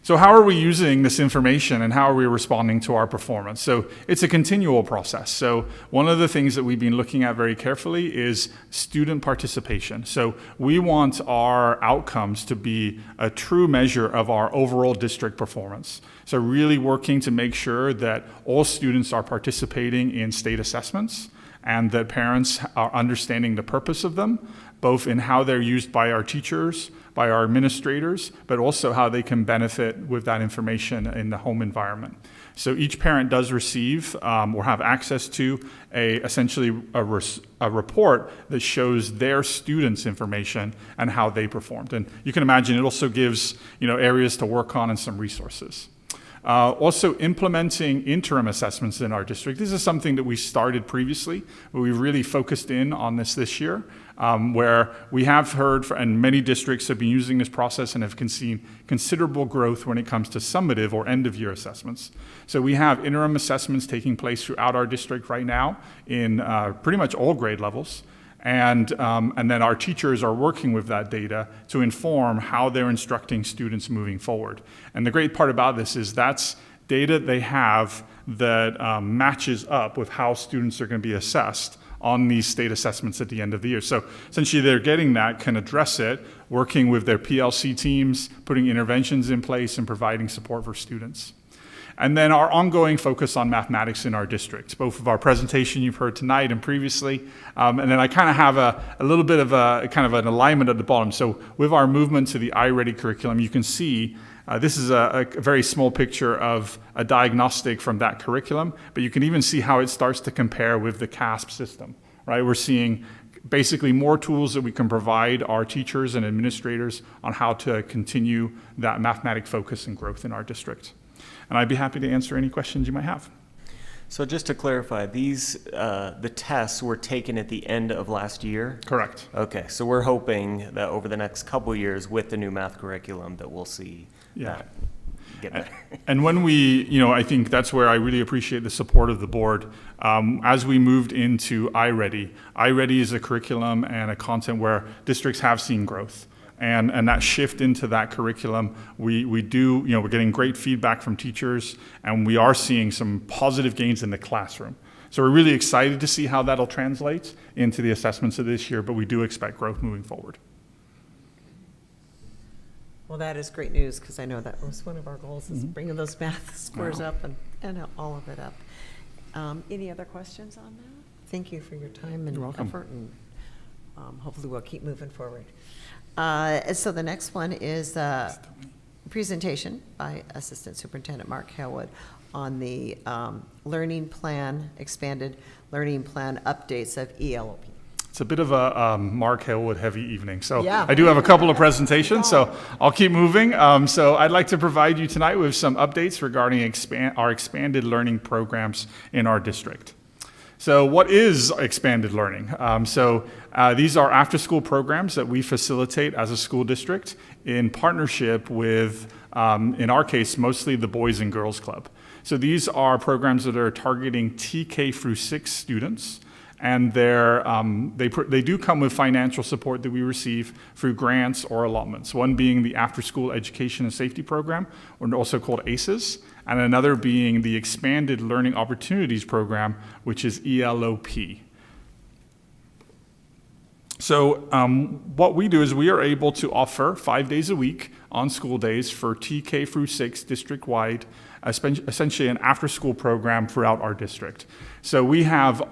So how are we using this information and how are we responding to our performance? So it's a continual process. So one of the things that we've been looking at very carefully is student participation. So we want our outcomes to be a true measure of our overall district performance. So really working to make sure that all students are participating in state assessments and that parents are understanding the purpose of them, both in how they're used by our teachers, by our administrators, but also how they can benefit with that information in the home environment. So each parent does receive or have access to essentially a report that shows their students' information and how they performed. And you can imagine it also gives areas to work on and some resources. Also implementing interim assessments in our district. This is something that we started previously, but we've really focused in on this year, where we have heard, and many districts have been using this process and have seen considerable growth when it comes to summative or end-of-year assessments. So we have interim assessments taking place throughout our district right now in pretty much all grade levels. And then our teachers are working with that data to inform how they're instructing students moving forward. And the great part about this is that's data they have that matches up with how students are going to be assessed on these state assessments at the end of the year. So essentially they're getting that, can address it, working with their PLC teams, putting interventions in place and providing support for students. And then our ongoing focus on mathematics in our district, both of our presentation you've heard tonight and previously. And then I kind of have a little bit of a kind of an alignment at the bottom. So with our movement to the iReady curriculum, you can see this is a very small picture of a diagnostic from that curriculum, but you can even see how it starts to compare with the CASP system, right? We're seeing basically more tools that we can provide our teachers and administrators on how to continue that mathematic focus and growth in our district. And I'd be happy to answer any questions you might have. So just to clarify, these, the tests were taken at the end of last year? Correct. Okay, so we're hoping that over the next couple years with the new math curriculum that we'll see that get better. And when we, I think that's where I really appreciate the support of the board. As we moved into iReady is a curriculum and a content where districts have seen growth. And that shift into that curriculum, we do, we're getting great feedback from teachers, and we are seeing some positive gains in the classroom. So we're really excited to see how that'll translate into the assessments of this year, but we do expect growth moving forward. Well, that is great news, because I know that was one of our goals, is bringing those math scores up and all of it up. Any other questions on that? Thank you for your time and effort, and hopefully we'll keep moving forward. So the next one is a presentation by Assistant Superintendent Mark Halewood on the learning plan, expanded learning plan updates of ELOP. It's a bit of a Mark Halewood heavy evening. So Yeah. I do have a couple of presentations, so I'll keep moving. So I'd like to provide you tonight with some updates regarding our expanded learning programs in our district. So what is expanded learning? These are after-school programs that we facilitate as a school district in partnership with, in our case, mostly the Boys and Girls Club. So these are programs that are targeting TK through 6 students, and they do come with financial support that we receive through grants or allotments, one being the After-School Education and Safety Program, or also called ACES, and another being the Expanded Learning Opportunities Program, which is ELOP. So what we do is we are able to offer 5 days a week on school days for TK through 6 district-wide, essentially an after-school program throughout our district. So we have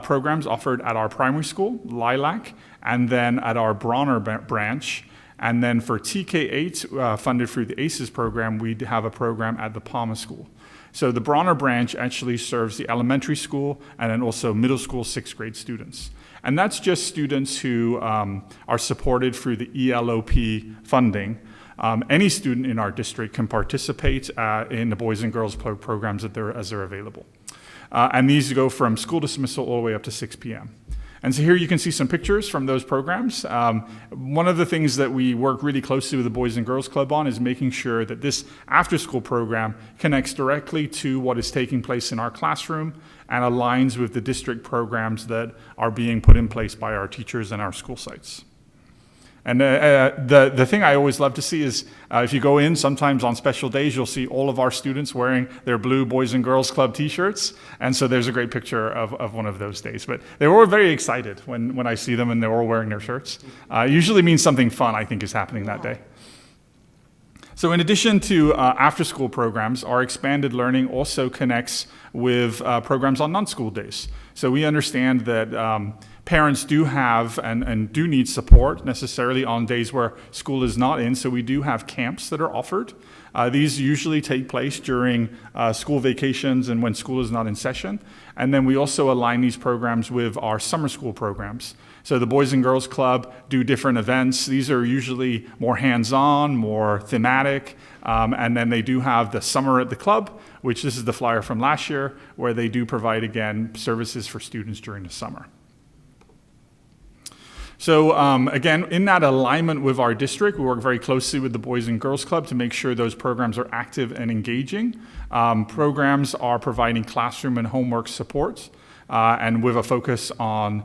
programs offered at our primary school, Lilac, and then at our Bronner branch. And then for TK8, funded through the ACES program, we have a program at the Pauma school. So the Bronner branch actually serves the elementary school and then also middle school 6th grade students. And that's just students who are supported through the ELOP funding. Any student in our district can participate in the Boys and Girls Club programs as they're available. And these go from school dismissal all the way up to 6 p.m. And so here you can see some pictures from those programs. One of the things that we work really closely with the Boys and Girls Club on is making sure that this after-school program connects directly to what is taking place in our classroom and aligns with the district programs that are being put in place by our teachers and our school sites. And the thing I always love to see is if you go in, sometimes on special days, you'll see all of our students wearing their blue Boys and Girls Club t-shirts. And so there's a great picture of one of those days. But they were all very excited when I see them and they're all wearing their shirts. Usually means something fun, I think, is happening that day. So in addition to after-school programs, our expanded learning also connects with programs on non-school days. So we understand that parents do have and do need support necessarily on days where school is not in, so we do have camps that are offered. These usually take place during school vacations and when school is not in session. And then we also align these programs with our summer school programs. So the Boys and Girls Club do different events. These are usually more hands-on, more thematic, and then they do have the Summer at the Club, which this is the flyer from last year, where they do provide, again, services for students during the summer. So again, in that alignment with our district, we work very closely with the Boys and Girls Club to make sure those programs are active and engaging. Programs are providing classroom and homework support, and with a focus on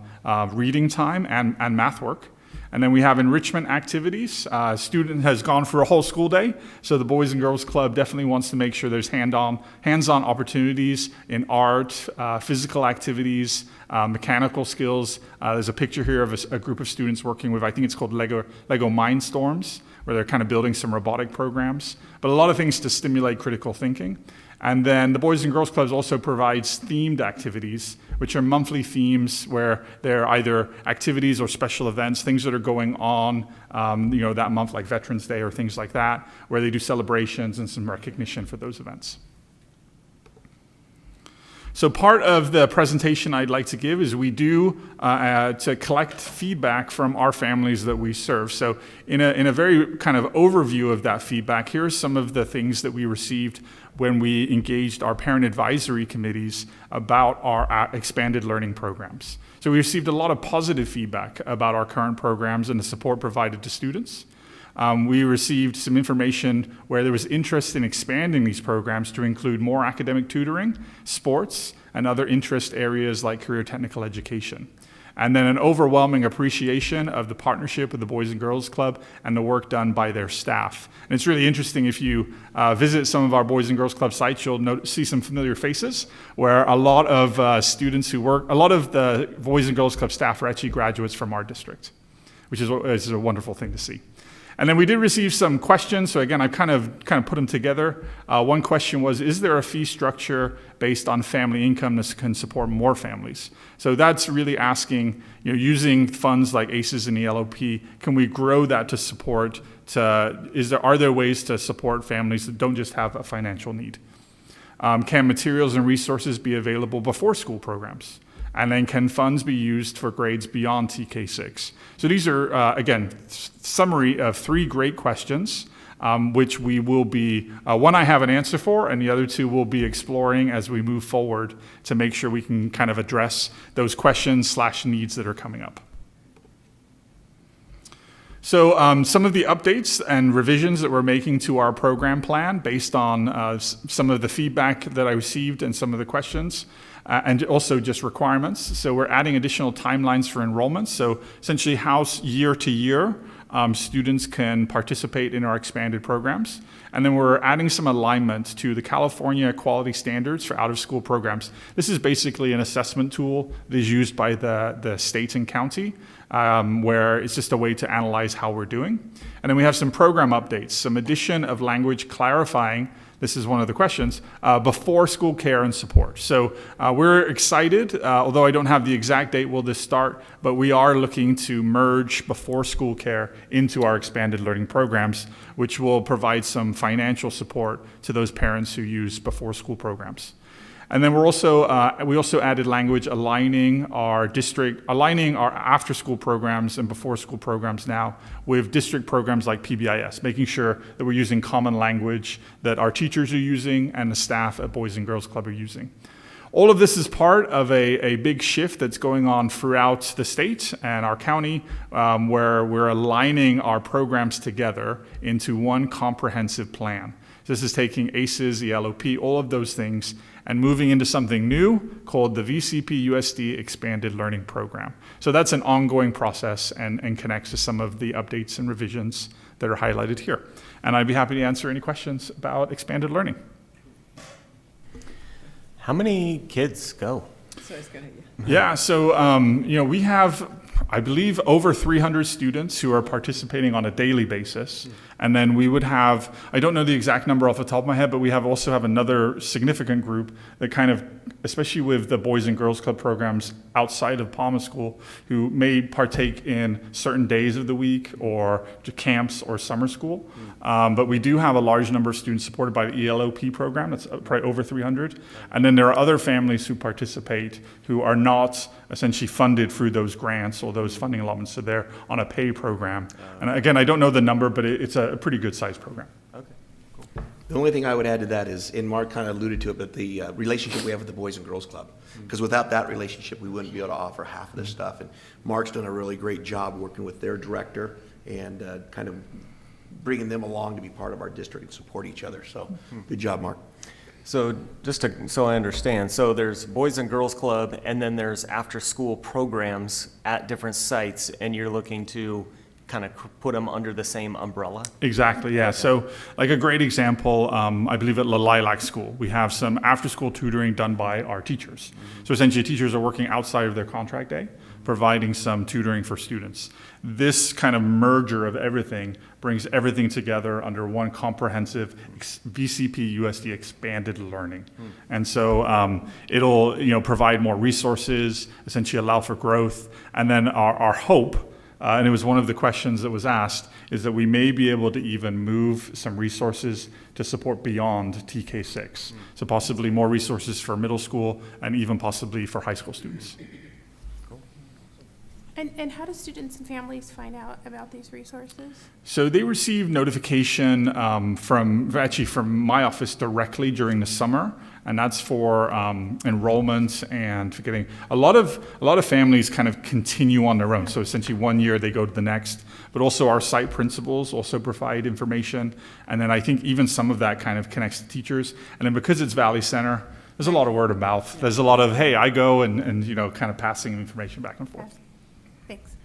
reading time and math work. And then we have enrichment activities. Student has gone for a whole school day, so the Boys and Girls Club definitely wants to make sure there's hands-on opportunities in art, physical activities, mechanical skills. There's a picture here of a group of students working with, I think it's called Lego Mindstorms, where they're kind of building some robotic programs, but a lot of things to stimulate critical thinking. And then the Boys and Girls Clubs also provides themed activities, which are monthly themes where they're either activities or special events, things that are going on, that month, like Veterans Day or things like that, where they do celebrations and some recognition for those events. So part of the presentation I'd like to give is we do to collect feedback from our families that we serve. So in a very kind of overview of that feedback, here are some of the things that we received when we engaged our parent advisory committees about our expanded learning programs. So we received a lot of positive feedback about our current programs and the support provided to students. We received some information where there was interest in expanding these programs to include more academic tutoring, sports, and other interest areas like career technical education. And then an overwhelming appreciation of the partnership with the Boys and Girls Club and the work done by their staff. And it's really interesting if you visit some of our Boys and Girls Club sites, you'll see some familiar faces where a lot of students who work, a lot of the Boys and Girls Club staff are actually graduates from our district, which is a wonderful thing to see. And then we did receive some questions. So again, I've kind of put them together. One question was, is there a fee structure based on family income that can support more families? So that's really asking, using funds like ACES and ELOP, can we grow that to support, are there ways to support families that don't just have a financial need? Can materials and resources be available before school programs? And then can funds be used for grades beyond TK6? So these are, again, summary of 3 great questions, which we will be, one I have an answer for, and the other 2 we'll be exploring as we move forward to make sure we can kind of address those questions/needs that are coming up. So some of the updates and revisions that we're making to our program plan based on some of the feedback that I received and some of the questions. And also just requirements. So we're adding additional timelines for enrollments. So essentially how year to year students can participate in our expanded programs. And then we're adding some alignment to the California quality standards for out-of-school programs. This is basically an assessment tool that is used by the state and county, where it's just a way to analyze how we're doing. And then we have some program updates, some addition of language clarifying, this is one of the questions, before school care and support. So we're excited, although I don't have the exact date will this start, but we are looking to merge before school care into our expanded learning programs, which will provide some financial support to those parents who use before school programs. And then we also added language aligning our after school programs and before school programs now with district programs like PBIS, making sure that we're using common language that our teachers are using and the staff at Boys and Girls Club are using. All of this is part of a big shift that's going on throughout the state and our county, where we're aligning our programs together into one comprehensive plan. This is taking ACES, ELOP, all of those things, and moving into something new called the VCPUSD Expanded Learning Program. So that's an ongoing process and connects to some of the updates and revisions that are highlighted here. And I'd be happy to answer any questions about expanded learning. How many kids go? Yeah, so we have, I believe, over 300 students who are participating on a daily basis. And then we would have, I don't know the exact number off the top of my head, but we also have another significant group that kind of, especially with the Boys and Girls Club programs outside of Pauma School, who may partake in certain days of the week or camps or summer school. But we do have a large number of students supported by the ELOP program. That's probably over 300. And then there are other families who participate who are not essentially funded through those grants or those funding allotments. So they're on a pay program. And again, I don't know the number, but it's a pretty good sized program. Okay, cool. The only thing I would add to that is, and Mark kind of alluded to it, but the relationship we have with the Boys and Girls Club. Because without that relationship, we wouldn't be able to offer half of this stuff. And Mark's done a really great job working with their director and kind of bringing them along to be part of our district and support each other. So good job, Mark. So so I understand, so there's Boys and Girls Club, and then there's after-school programs at different sites, and you're looking to kind of put them under the same umbrella? Exactly, yeah. So like a great example, I believe at La Lilac School, we have some after-school tutoring done by our teachers. So essentially teachers are working outside of their contract day, providing some tutoring for students. This kind of merger of everything brings everything together under one comprehensive VCPUSD expanded learning. And so it'll provide more resources, essentially allow for growth, and then our hope, and it was one of the questions that was asked, is that we may be able to even move some resources to support beyond TK6. So possibly more resources for middle school and even possibly for high school students. And how do students and families find out about these resources? So they receive notification from my office directly during the summer, and that's for enrollment and for getting a lot of families kind of continue on their own. So essentially 1 year they go to the next, but also our site principals also provide information, and then I think even some of that kind of connects to teachers. And then because it's Valley Center, there's a lot of word of mouth. There's a lot of, hey, I go, and kind of passing information back and forth. Thanks.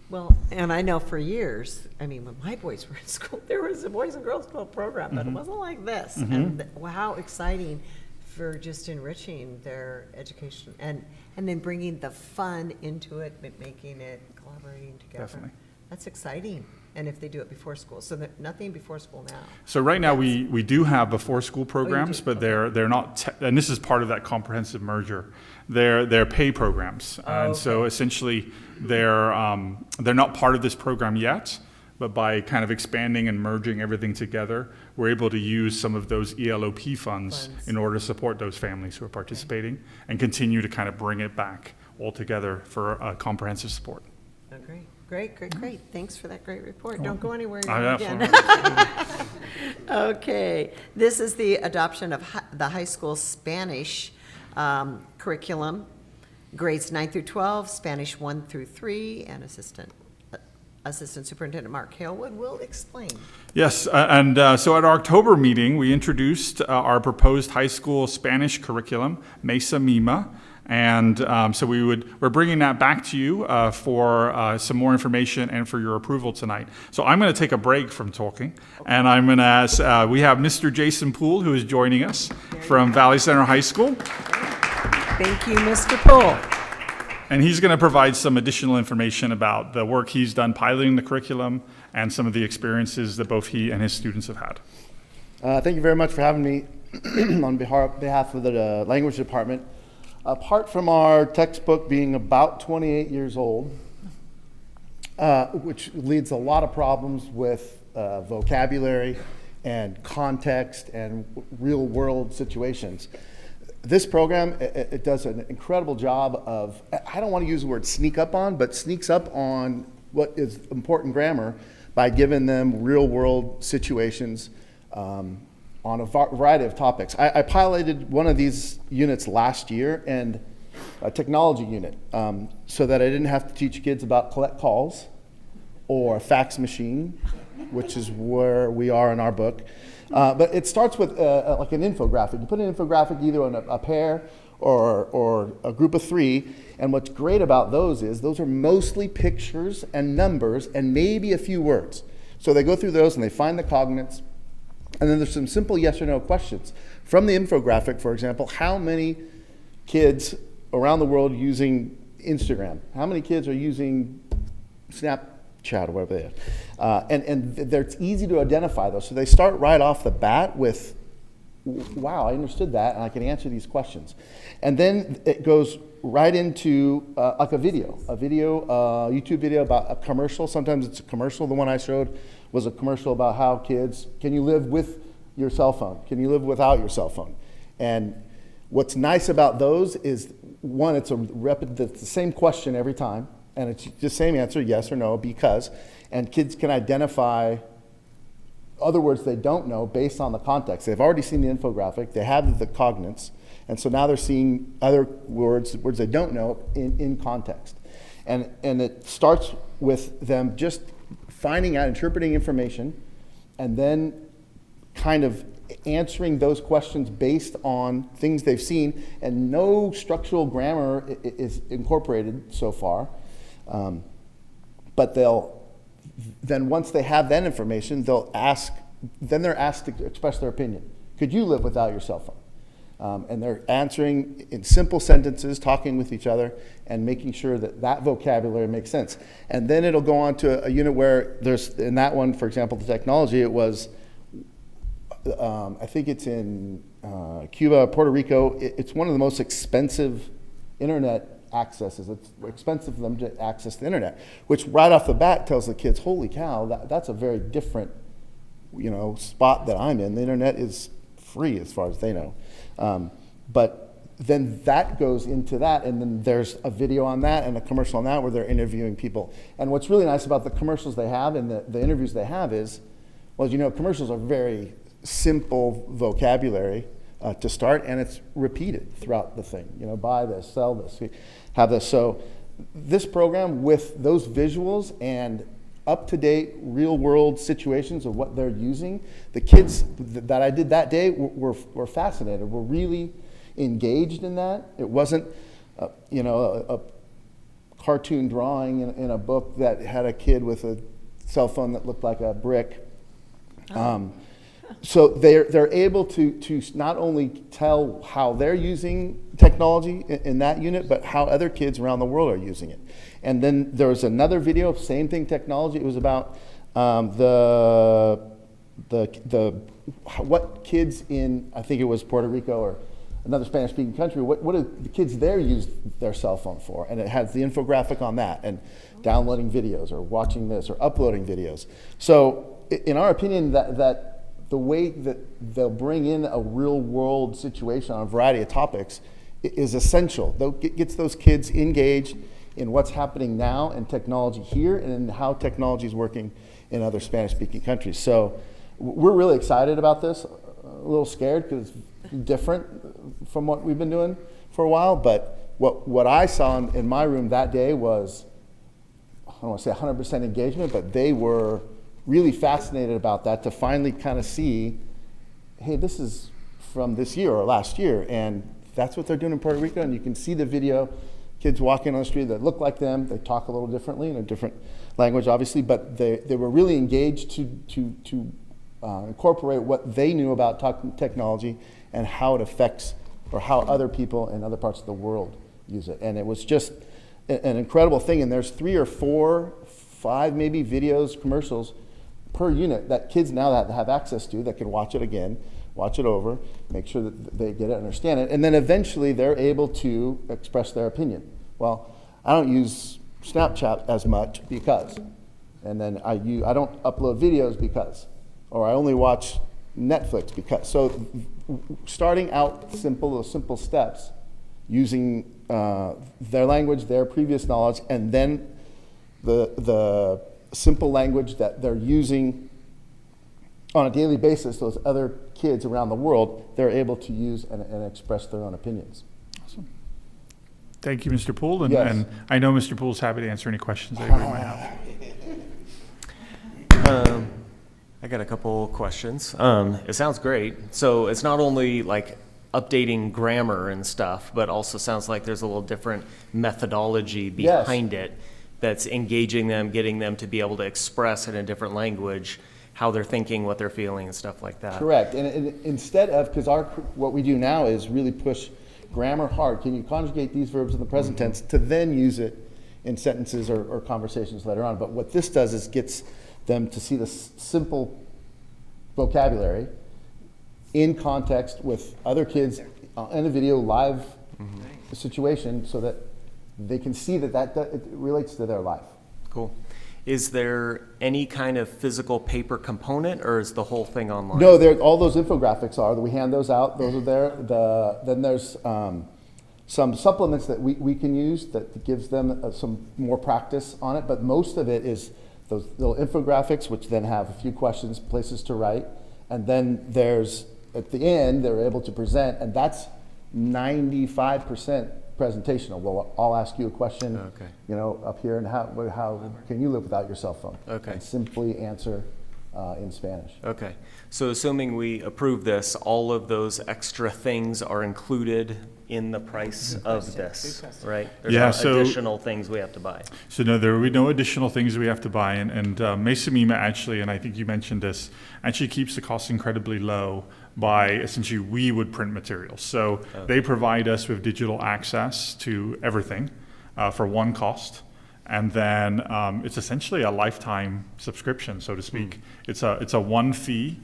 Well, and I know for years, I mean, when my boys were in school, there was a Boys and Girls Club program, but it wasn't like this. And how exciting for just enriching their education and then bringing the fun into it, but making it collaborating together. Definitely. That's exciting. And if they do it before school, so nothing before school now. So right now we do have before school programs, but they're not, and this is part of that comprehensive merger. They're pay programs, and so essentially they're not part of this program yet. But by kind of expanding and merging everything together, we're able to use some of those ELOP funds in order to support those families who are participating and continue to kind of bring it back all together for comprehensive support. Oh, great. Thanks for that great report. Don't go anywhere Yeah, again. Okay, this is the adoption of the high school Spanish curriculum, grades 9 through 12, Spanish 1 through 3, and Assistant Superintendent Mark Halewood will explain. Yes, and so at our October meeting, we introduced our proposed high school Spanish curriculum, Mesa Mima, and so we're bringing that back to you for some more information and for your approval tonight. So I'm going to take a break from talking, and I'm going to ask, we have Mr. Jason Poole, who is joining us from Valley Center High School. Thank you, Mr. Poole. And he's going to provide some additional information about the work he's done piloting the curriculum and some of the experiences that both he and his students have had. Thank you very much for having me on behalf of the language department. Apart from our textbook being about 28 years old, which leads a lot of problems with vocabulary and context and real world situations, this program, it does an incredible job of, I don't want to use the word sneak up on, but sneaks up on what is important grammar by giving them real world situations on a variety of topics. I piloted one of these units last year, and a technology unit, so that I didn't have to teach kids about collect calls or a fax machine, which is where we are in our book. But it starts with like an infographic. You put an infographic either on a pair or a group of 3, and what's great about those is those are mostly pictures and numbers and maybe a few words. So they go through those and they find the cognates, and then there's some simple yes or no questions. From the infographic, for example, how many kids around the world using Instagram? How many kids are using Snapchat or whatever they are? And it's easy to identify those. So they start right off the bat with, wow, I understood that, and I can answer these questions. And then it goes right into like a YouTube video about a commercial. Sometimes it's a commercial. The one I showed was a commercial about how kids, can you live with your cell phone? Can you live without your cell phone? And what's nice about those is, one, it's the same question every time, and it's the same answer, yes or no, because, and kids can identify other words they don't know based on the context. They've already seen the infographic, they have the cognates, and so now they're seeing other words they don't know in context. And it starts with them just finding out, interpreting information, and then kind of answering those questions based on things they've seen, and no structural grammar is incorporated so far. But then once they have that information, they're asked to express their opinion. Could you live without your cell phone? And they're answering in simple sentences, talking with each other, and making sure that vocabulary makes sense. And then it'll go on to a unit where there's, in that one, for example, the technology, it was, I think it's in Cuba, Puerto Rico. It's one of the most expensive internet accesses. It's expensive for them to access the internet, which right off the bat tells the kids, holy cow, that's a very different, spot that I'm in. The internet is free as far as they know. But then that goes into that, and then there's a video on that and a commercial on that where they're interviewing people. And what's really nice about the commercials they have and the interviews they have is, well, commercials are very simple vocabulary to start, and it's repeated throughout the thing. Buy this, sell this, have this. So this program with those visuals and up-to-date real-world situations of what they're using, the kids that I did that day were fascinated, were really engaged in that. It wasn't, a cartoon drawing in a book that had a kid with a cell phone that looked like a brick. So they're able to not only tell how they're using technology in that unit, but how other kids around the world are using it. And then there was another video, same thing, technology. It was about what kids in, I think it was Puerto Rico or another Spanish-speaking country, what do the kids there use their cell phone for? And it has the infographic on that, and downloading videos or watching this or uploading videos. So in our opinion, that the way that they'll bring in a real-world situation on a variety of topics is essential. It gets those kids engaged in what's happening now in technology here and in how technology is working in other Spanish-speaking countries. So we're really excited about this, a little scared because it's different from what we've been doing for a while, but what I saw in my room that day was, I don't want to say 100% engagement, but they were really fascinated about that, to finally kind of see, hey, this is from this year or last year, and that's what they're doing in Puerto Rico. And you can see the video, kids walking on the street that look like them. They talk a little differently in a different language, obviously, but they were really engaged to incorporate what they knew about technology and how it affects, or how other people in other parts of the world use it. And it was just an incredible thing. And there's 3 or 4, 5 maybe videos, commercials per unit that kids now that have access to, that can watch it again, watch it over, make sure that they get it, understand it, and then eventually they're able to express their opinion. Well, I don't use Snapchat as much because, and then I don't upload videos because, or I only watch Netflix because. So starting out those simple steps, using their language, their previous knowledge, and then the simple language that they're using on a daily basis, those other kids around the world, they're able to use and express their own opinions. Awesome. Thank you, Mr. Poole. And, Yes. and I know Mr. Poole's happy to answer any questions that anybody might have. I got a couple questions. It sounds great. So it's not only like updating grammar and stuff, but also sounds like there's a little different methodology behind it that's engaging them, getting them to be able to express in a different language how they're thinking, what they're feeling, and stuff like that. Correct. And instead of, because what we do now is really push grammar hard. Can you conjugate these verbs in the present tense to then use it in sentences or conversations later on? But what this does is gets them to see the simple vocabulary in context with other kids in a video live situation, so that they can see that it relates to their life. Cool. Is there any kind of physical paper component, or is the whole thing online? No, all those infographics are. We hand those out. Those are there. Then there's some supplements that we can use that gives them some more practice on it. But most of it is those little infographics, which then have a few questions, places to write. And then there's, at the end, they're able to present, and that's 95% presentational. Well, I'll ask you a question, up here, and how can you live without your cell phone? Okay. And simply answer in Spanish. Okay, so assuming we approve this, all of those extra things are included in the price of this, right? There's Yeah, no so- additional things we have to buy. So no, there will be no additional things we have to buy, and Mesa Mima actually, and I think you mentioned this, actually keeps the cost incredibly low by essentially we would print materials. So they provide us with digital access to everything for one cost, and then it's essentially a lifetime subscription, so to speak. It's a one fee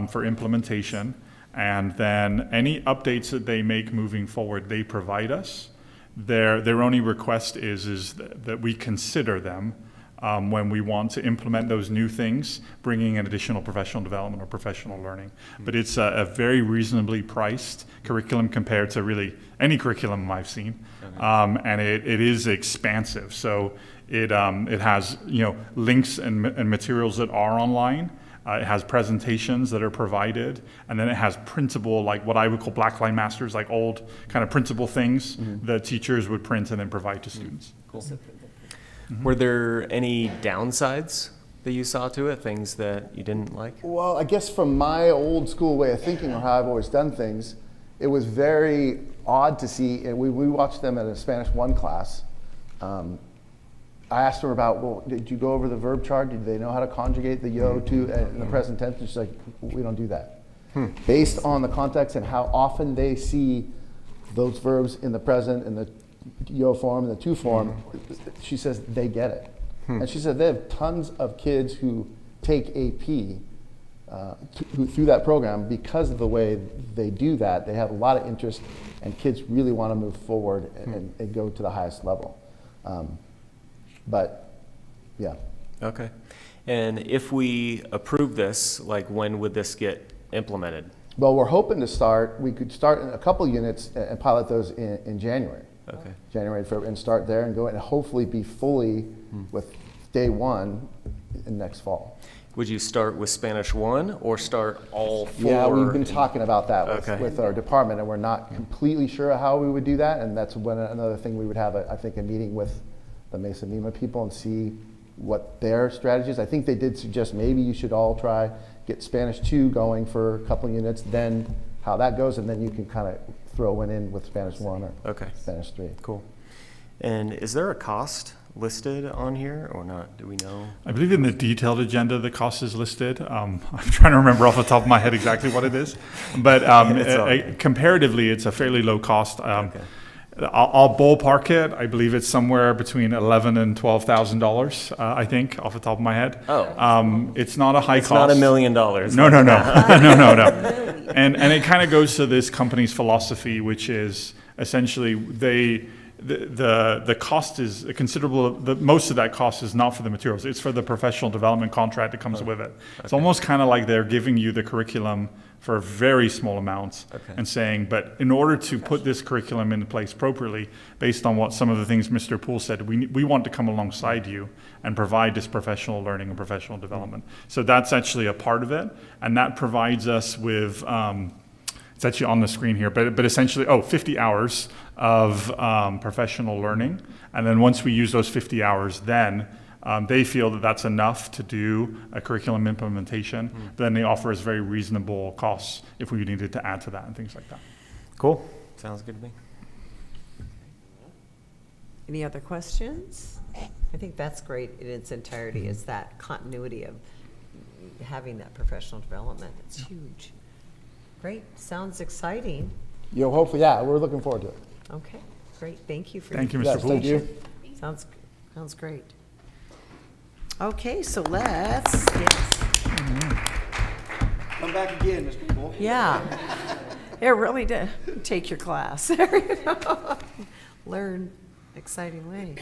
for implementation, and then any updates that they make moving forward, they provide us. Their only request is that we consider them when we want to implement those new things, bringing in additional professional development or professional learning. But it's a very reasonably priced curriculum compared to really any curriculum I've seen, and it is expansive. So it has links and materials that are online. It has presentations that are provided, and then it has printable, like what I would call blackline masters, like old kind of printable things that teachers would print and then provide to students. Cool. Were there any downsides that you saw to it, things that you didn't like? Well, I guess from my old school way of thinking or how I've always done things, it was very odd to see, and we watched them at a Spanish 1 class. I asked her about, well, did you go over the verb chart? Did they know how to conjugate the yo to in the present tense? And she's like, we don't do that. Based on the context and how often they see those verbs in the present, in the yo form, and the to form, she says they get it. And she said they have tons of kids who take AP through that program because of the way they do that. They have a lot of interest, and kids really want to move forward and go to the highest level. But, yeah. Okay. And if we approve this, like when would this get implemented? Well, we're hoping to we could start in a couple units and pilot those in January. Okay. January, February, and start there and go and hopefully be fully with day 1 in next fall. Would you start with Spanish 1 or start all 4? Yeah, we've been talking about that Okay. with our department, and we're not completely sure how we would do that, and that's another thing we would have, I think, a meeting with the Mesa Mima people and see what their strategy is. I think they did suggest maybe you should all get Spanish 2 going for a couple units, then how that goes, and then you can kind of throw one in with Spanish 1 or Spanish 3. Cool. And is there a cost listed on here or not? Do we know? I believe in the detailed agenda, the cost is listed. I'm trying to remember off the top of my head exactly what it is, but comparatively, it's a fairly low cost. I'll ballpark it. I believe it's somewhere between $11,000 and $12,000. I think, off the top of my head. It's not a high cost. It's not $1 million. No. And it kind of goes to this company's philosophy, which is essentially the cost is considerable. Most of that cost is not for the materials. It's for the professional development contract that comes with it. It's almost kind of like they're giving you the curriculum for very small amounts and saying, but in order to put this curriculum into place appropriately, based on what some of the things Mr. Poole said, we want to come alongside you and provide this professional learning and professional development. So that's actually a part of it, and that provides us with, it's actually on the screen here, but essentially, 50 hours of professional learning, and then once we use those 50 hours, then they feel that that's enough to do a curriculum implementation. Then they offer us very reasonable costs if we needed to add to that and things like that. Cool. Sounds good to me. Any other questions? I think that's great in its entirety, is that continuity of having that professional development. It's huge. Great. Sounds exciting. Hopefully, yeah, we're looking forward to it. Okay, great. Thank you for Thank you, your Mr. Poole. Thank you. Sounds great. Okay, so let's get, Come back again, Mr. Poole. yeah. It really did. Take your class. There you go. Learn exciting way.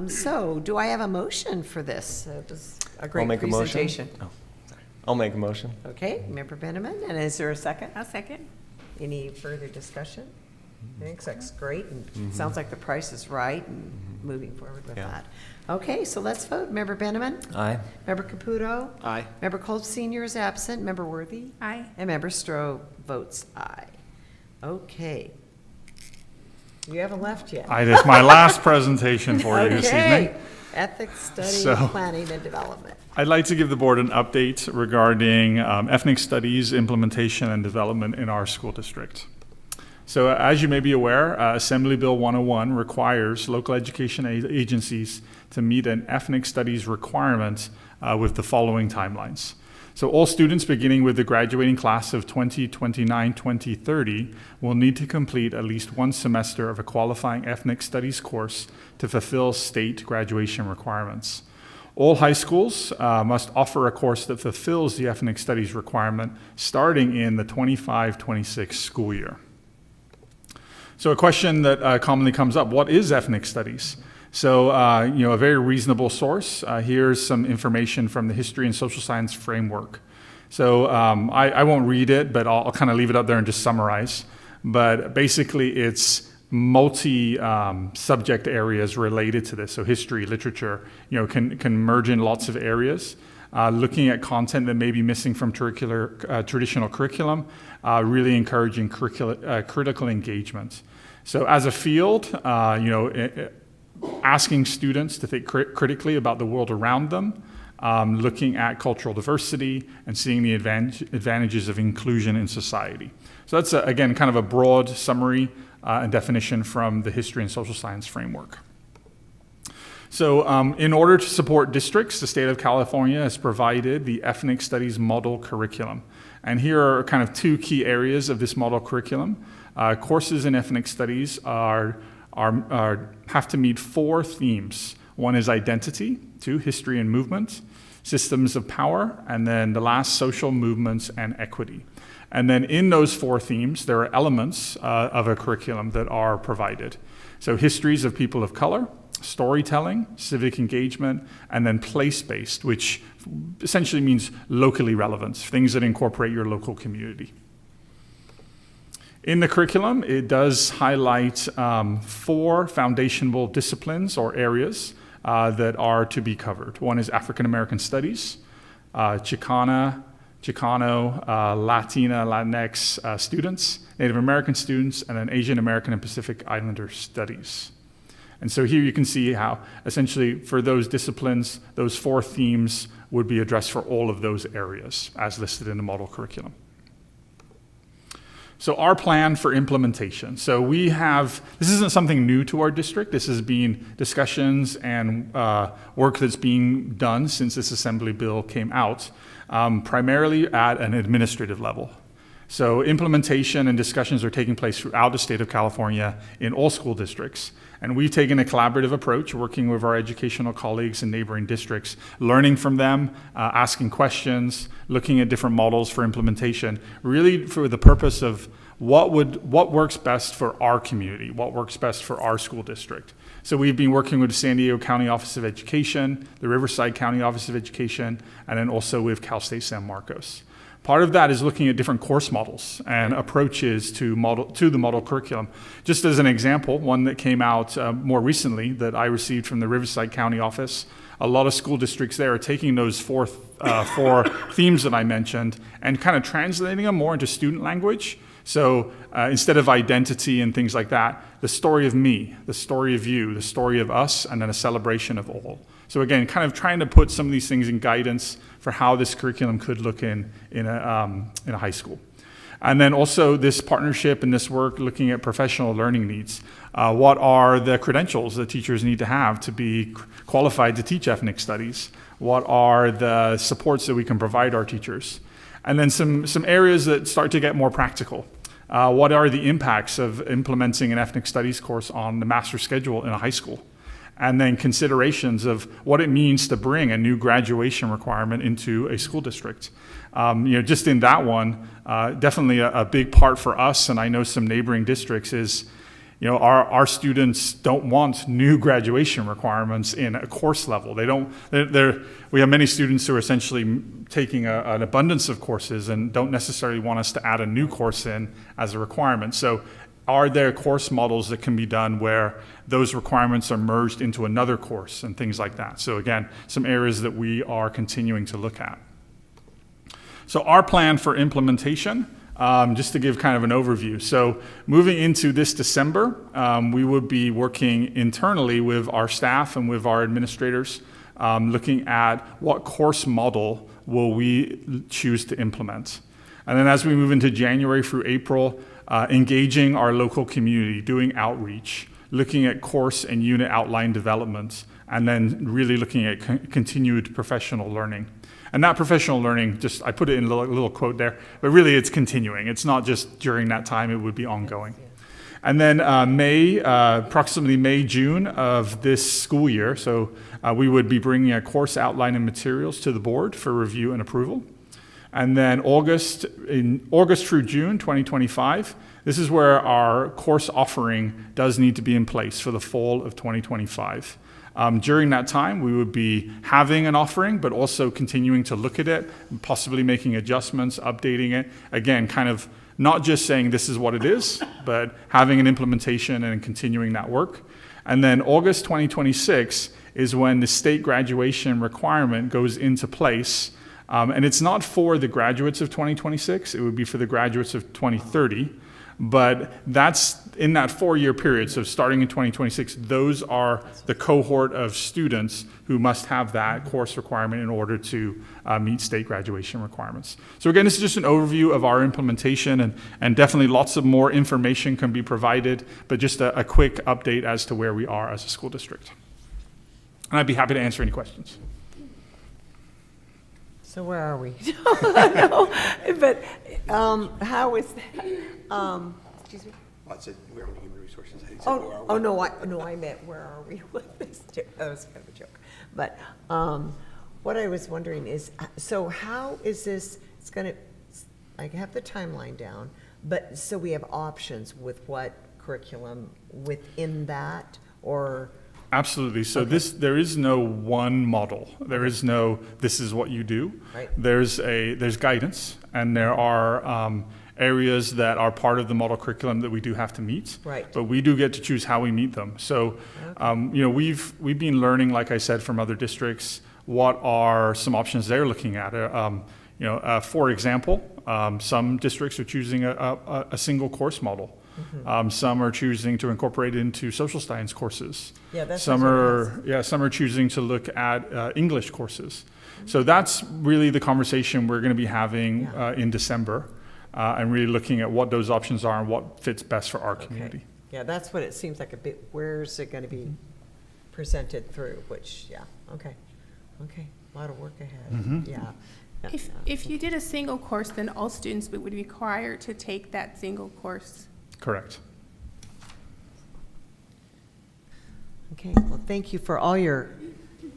So do I have a motion for this? It was a great I'll make presentation. a motion. I'll make a motion. Okay, Member Benjamin, and is there a second? I'll second. Any further discussion? Thanks, that's great, and sounds like the price is right, and moving forward with that. Okay, so let's vote. Member Benjamin? Aye. Member Caputo? Aye. Member Kolb Senior is absent. Member Worthy? Aye. And Member Stroh votes aye. Okay. You haven't left yet. It's my last presentation for you this Okay. evening. Ethics Study, So- Planning and Development. I'd like to give the board an update regarding ethnic studies implementation and development in our school district. So as you may be aware, Assembly Bill 101 requires local education agencies to meet an ethnic studies requirement with the following timelines. So all students beginning with the graduating class of 2029-2030 will need to complete at least one semester of a qualifying ethnic studies course to fulfill state graduation requirements. All high schools must offer a course that fulfills the ethnic studies requirement starting in the 25-26 school year. So a question that commonly comes up, what is ethnic studies? So, a very reasonable source. Here's some information from the History and Social Science Framework. So I won't read it, but I'll kind of leave it up there and just summarize. But basically it's multi-subject areas related to this. So history, literature, can merge in lots of areas. Looking at content that may be missing from traditional curriculum, really encouraging critical engagement. So as a field, asking students to think critically about the world around them, looking at cultural diversity, and seeing the advantages of inclusion in society. So that's, again, kind of a broad summary and definition from the History and Social Science Framework. So in order to support districts, the state of California has provided the Ethnic Studies Model Curriculum. And here are kind of two key areas of this model curriculum. Courses in ethnic studies have to meet 4 themes. One is identity, 2, history and movement, systems of power, and then the last, social movements and equity. And then in those 4 themes, there are elements of a curriculum that are provided. So histories of people of color, storytelling, civic engagement, and then place-based, which essentially means locally relevant, things that incorporate your local community. In the curriculum, it does highlight 4 foundational disciplines or areas that are to be covered. One is African American Studies, Chicano, Latina, Latinx students, Native American students, and then Asian American and Pacific Islander Studies. And so here you can see how essentially for those disciplines, those 4 themes would be addressed for all of those areas as listed in the model curriculum. So our plan for implementation. So this isn't something new to our district. This has been discussions and work that's being done since this assembly bill came out, primarily at an administrative level. So implementation and discussions are taking place throughout the state of California in all school districts. And we've taken a collaborative approach, working with our educational colleagues in neighboring districts, learning from them, asking questions, looking at different models for implementation, really for the purpose of what works best for our community, what works best for our school district. So we've been working with the San Diego County Office of Education, the Riverside County Office of Education, and then also with Cal State San Marcos. Part of that is looking at different course models and approaches to the model curriculum. Just as an example, one that came out more recently that I received from the Riverside County office, a lot of school districts there are taking those four themes that I mentioned and kind of translating them more into student language. So instead of identity and things like that, the story of me, the story of you, the story of us, and then a celebration of all. So again, kind of trying to put some of these things in guidance for how this curriculum could look in a high school. And then also this partnership and this work looking at professional learning needs. What are the credentials that teachers need to have to be qualified to teach ethnic studies? What are the supports that we can provide our teachers? And then some areas that start to get more practical. What are the impacts of implementing an ethnic studies course on the master schedule in a high school? And then considerations of what it means to bring a new graduation requirement into a school district. Just in that one, definitely a big part for us, and I know some neighboring districts is, our students don't want new graduation requirements in a course level. We have many students who are essentially taking an abundance of courses and don't necessarily want us to add a new course in as a requirement. So are there course models that can be done where those requirements are merged into another course and things like that? So again, some areas that we are continuing to look at. So our plan for implementation, just to give kind of an overview. So moving into this December, we would be working internally with our staff and with our administrators, looking at what course model will we choose to implement. And then as we move into January through April, engaging our local community, doing outreach, looking at course and unit outline development, and then really looking at continued professional learning. And that professional learning, just I put it in a little quote there, but really it's continuing. It's not just during that time, it would be ongoing. And then approximately May, June of this school year, so we would be bringing a course outline and materials to the board for review and approval. And then August through June 2025, this is where our course offering does need to be in place for the fall of 2025. During that time, we would be having an offering, but also continuing to look at it, possibly making adjustments, updating it. Again, kind of not just saying this is what it is, but having an implementation and continuing that work. And then August 2026 is when the state graduation requirement goes into place. And it's not for the graduates of 2026, it would be for the graduates of 2030. But that's in that 4-year period, so starting in 2026, those are the cohort of students who must have that course requirement in order to meet state graduation requirements. So again, this is just an overview of our implementation, and definitely lots of more information can be provided, but just a quick update as to where we are as a school district. And I'd be happy to answer any questions. So where are we? No, but how is that? Excuse me? Well, I said, where are we human resources? I didn't say, Oh, where are we? oh no, I meant where are we with this? That was kind of a joke. But what I was wondering is, so how is this? It's gonna. I have the timeline down, but so we have options with what curriculum within that, or. Absolutely. So Okay. there is no one model. There is no, this is what you do. Right. There's guidance, and there are areas that are part of the model curriculum that we do have to meet. Right. But we do get to choose how we meet them. So, we've been learning, like I said, from other districts, what are some options they're looking at. For example, some districts are choosing a single course model. Mm-hmm. Some are choosing to incorporate it into social science courses. Yeah, that's some what I are some are choosing to look at English courses. So that's really the conversation we're going to be having in December, and really looking at what those options are and what fits best for our community. Yeah, that's what it seems like a bit. Where's it going to be presented through? Which, okay, a lot of work ahead. Mm-hmm. Yeah. If you did a single course, then all students would be required to take that single course. Correct. Okay, well, thank you for all your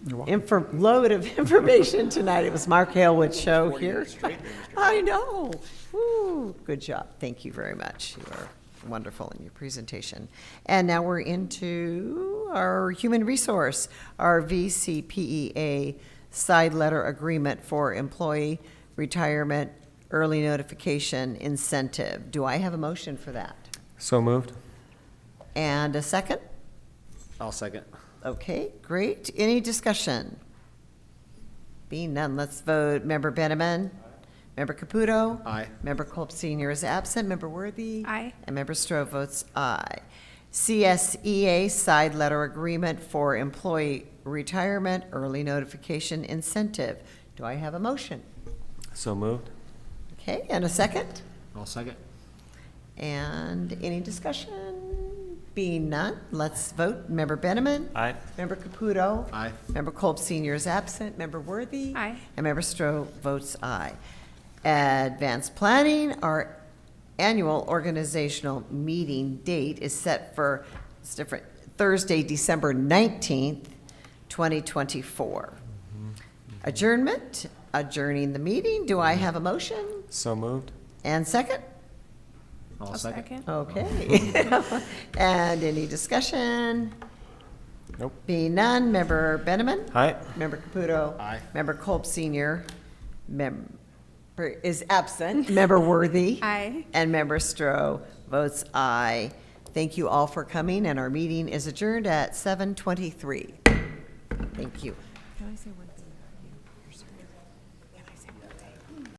You're welcome. load of information tonight. It was Mark Halewood's show here. I know. Woo, good job. Thank you very much. You are wonderful in your presentation. And now we're into our human resource, our VCPEA side letter agreement for employee retirement early notification incentive. Do I have a motion for that? So moved. And a second? I'll second. Okay, great. Any discussion? Being none, let's vote. Member Benjamin? Member Caputo? Aye. Member Kolb Senior is absent. Member Worthy? Aye. And Member Stroh votes aye. CSEA side letter agreement for employee retirement early notification incentive. Do I have a motion? So moved. Okay, and a second? I'll second. And any discussion? Being none, let's vote. Member Benjamin? Aye. Member Caputo? Aye. Member Kolb Senior is absent. Member Worthy? Aye. And Member Stroh votes aye. Advanced planning, our annual organizational meeting date is set for, it's different, Thursday, December 19th, 2024. Adjournment, adjourning the meeting. Do I have a motion? So moved. And second? I'll second. Okay. And any discussion? Nope. Being none, Member Benjamin? Aye. Member Caputo? Aye. Member Kolb Senior? Member is absent. Member Worthy? Aye. And Member Stroh votes aye. Thank you all for coming, and our meeting is adjourned at 7:23. Thank you. Can I say one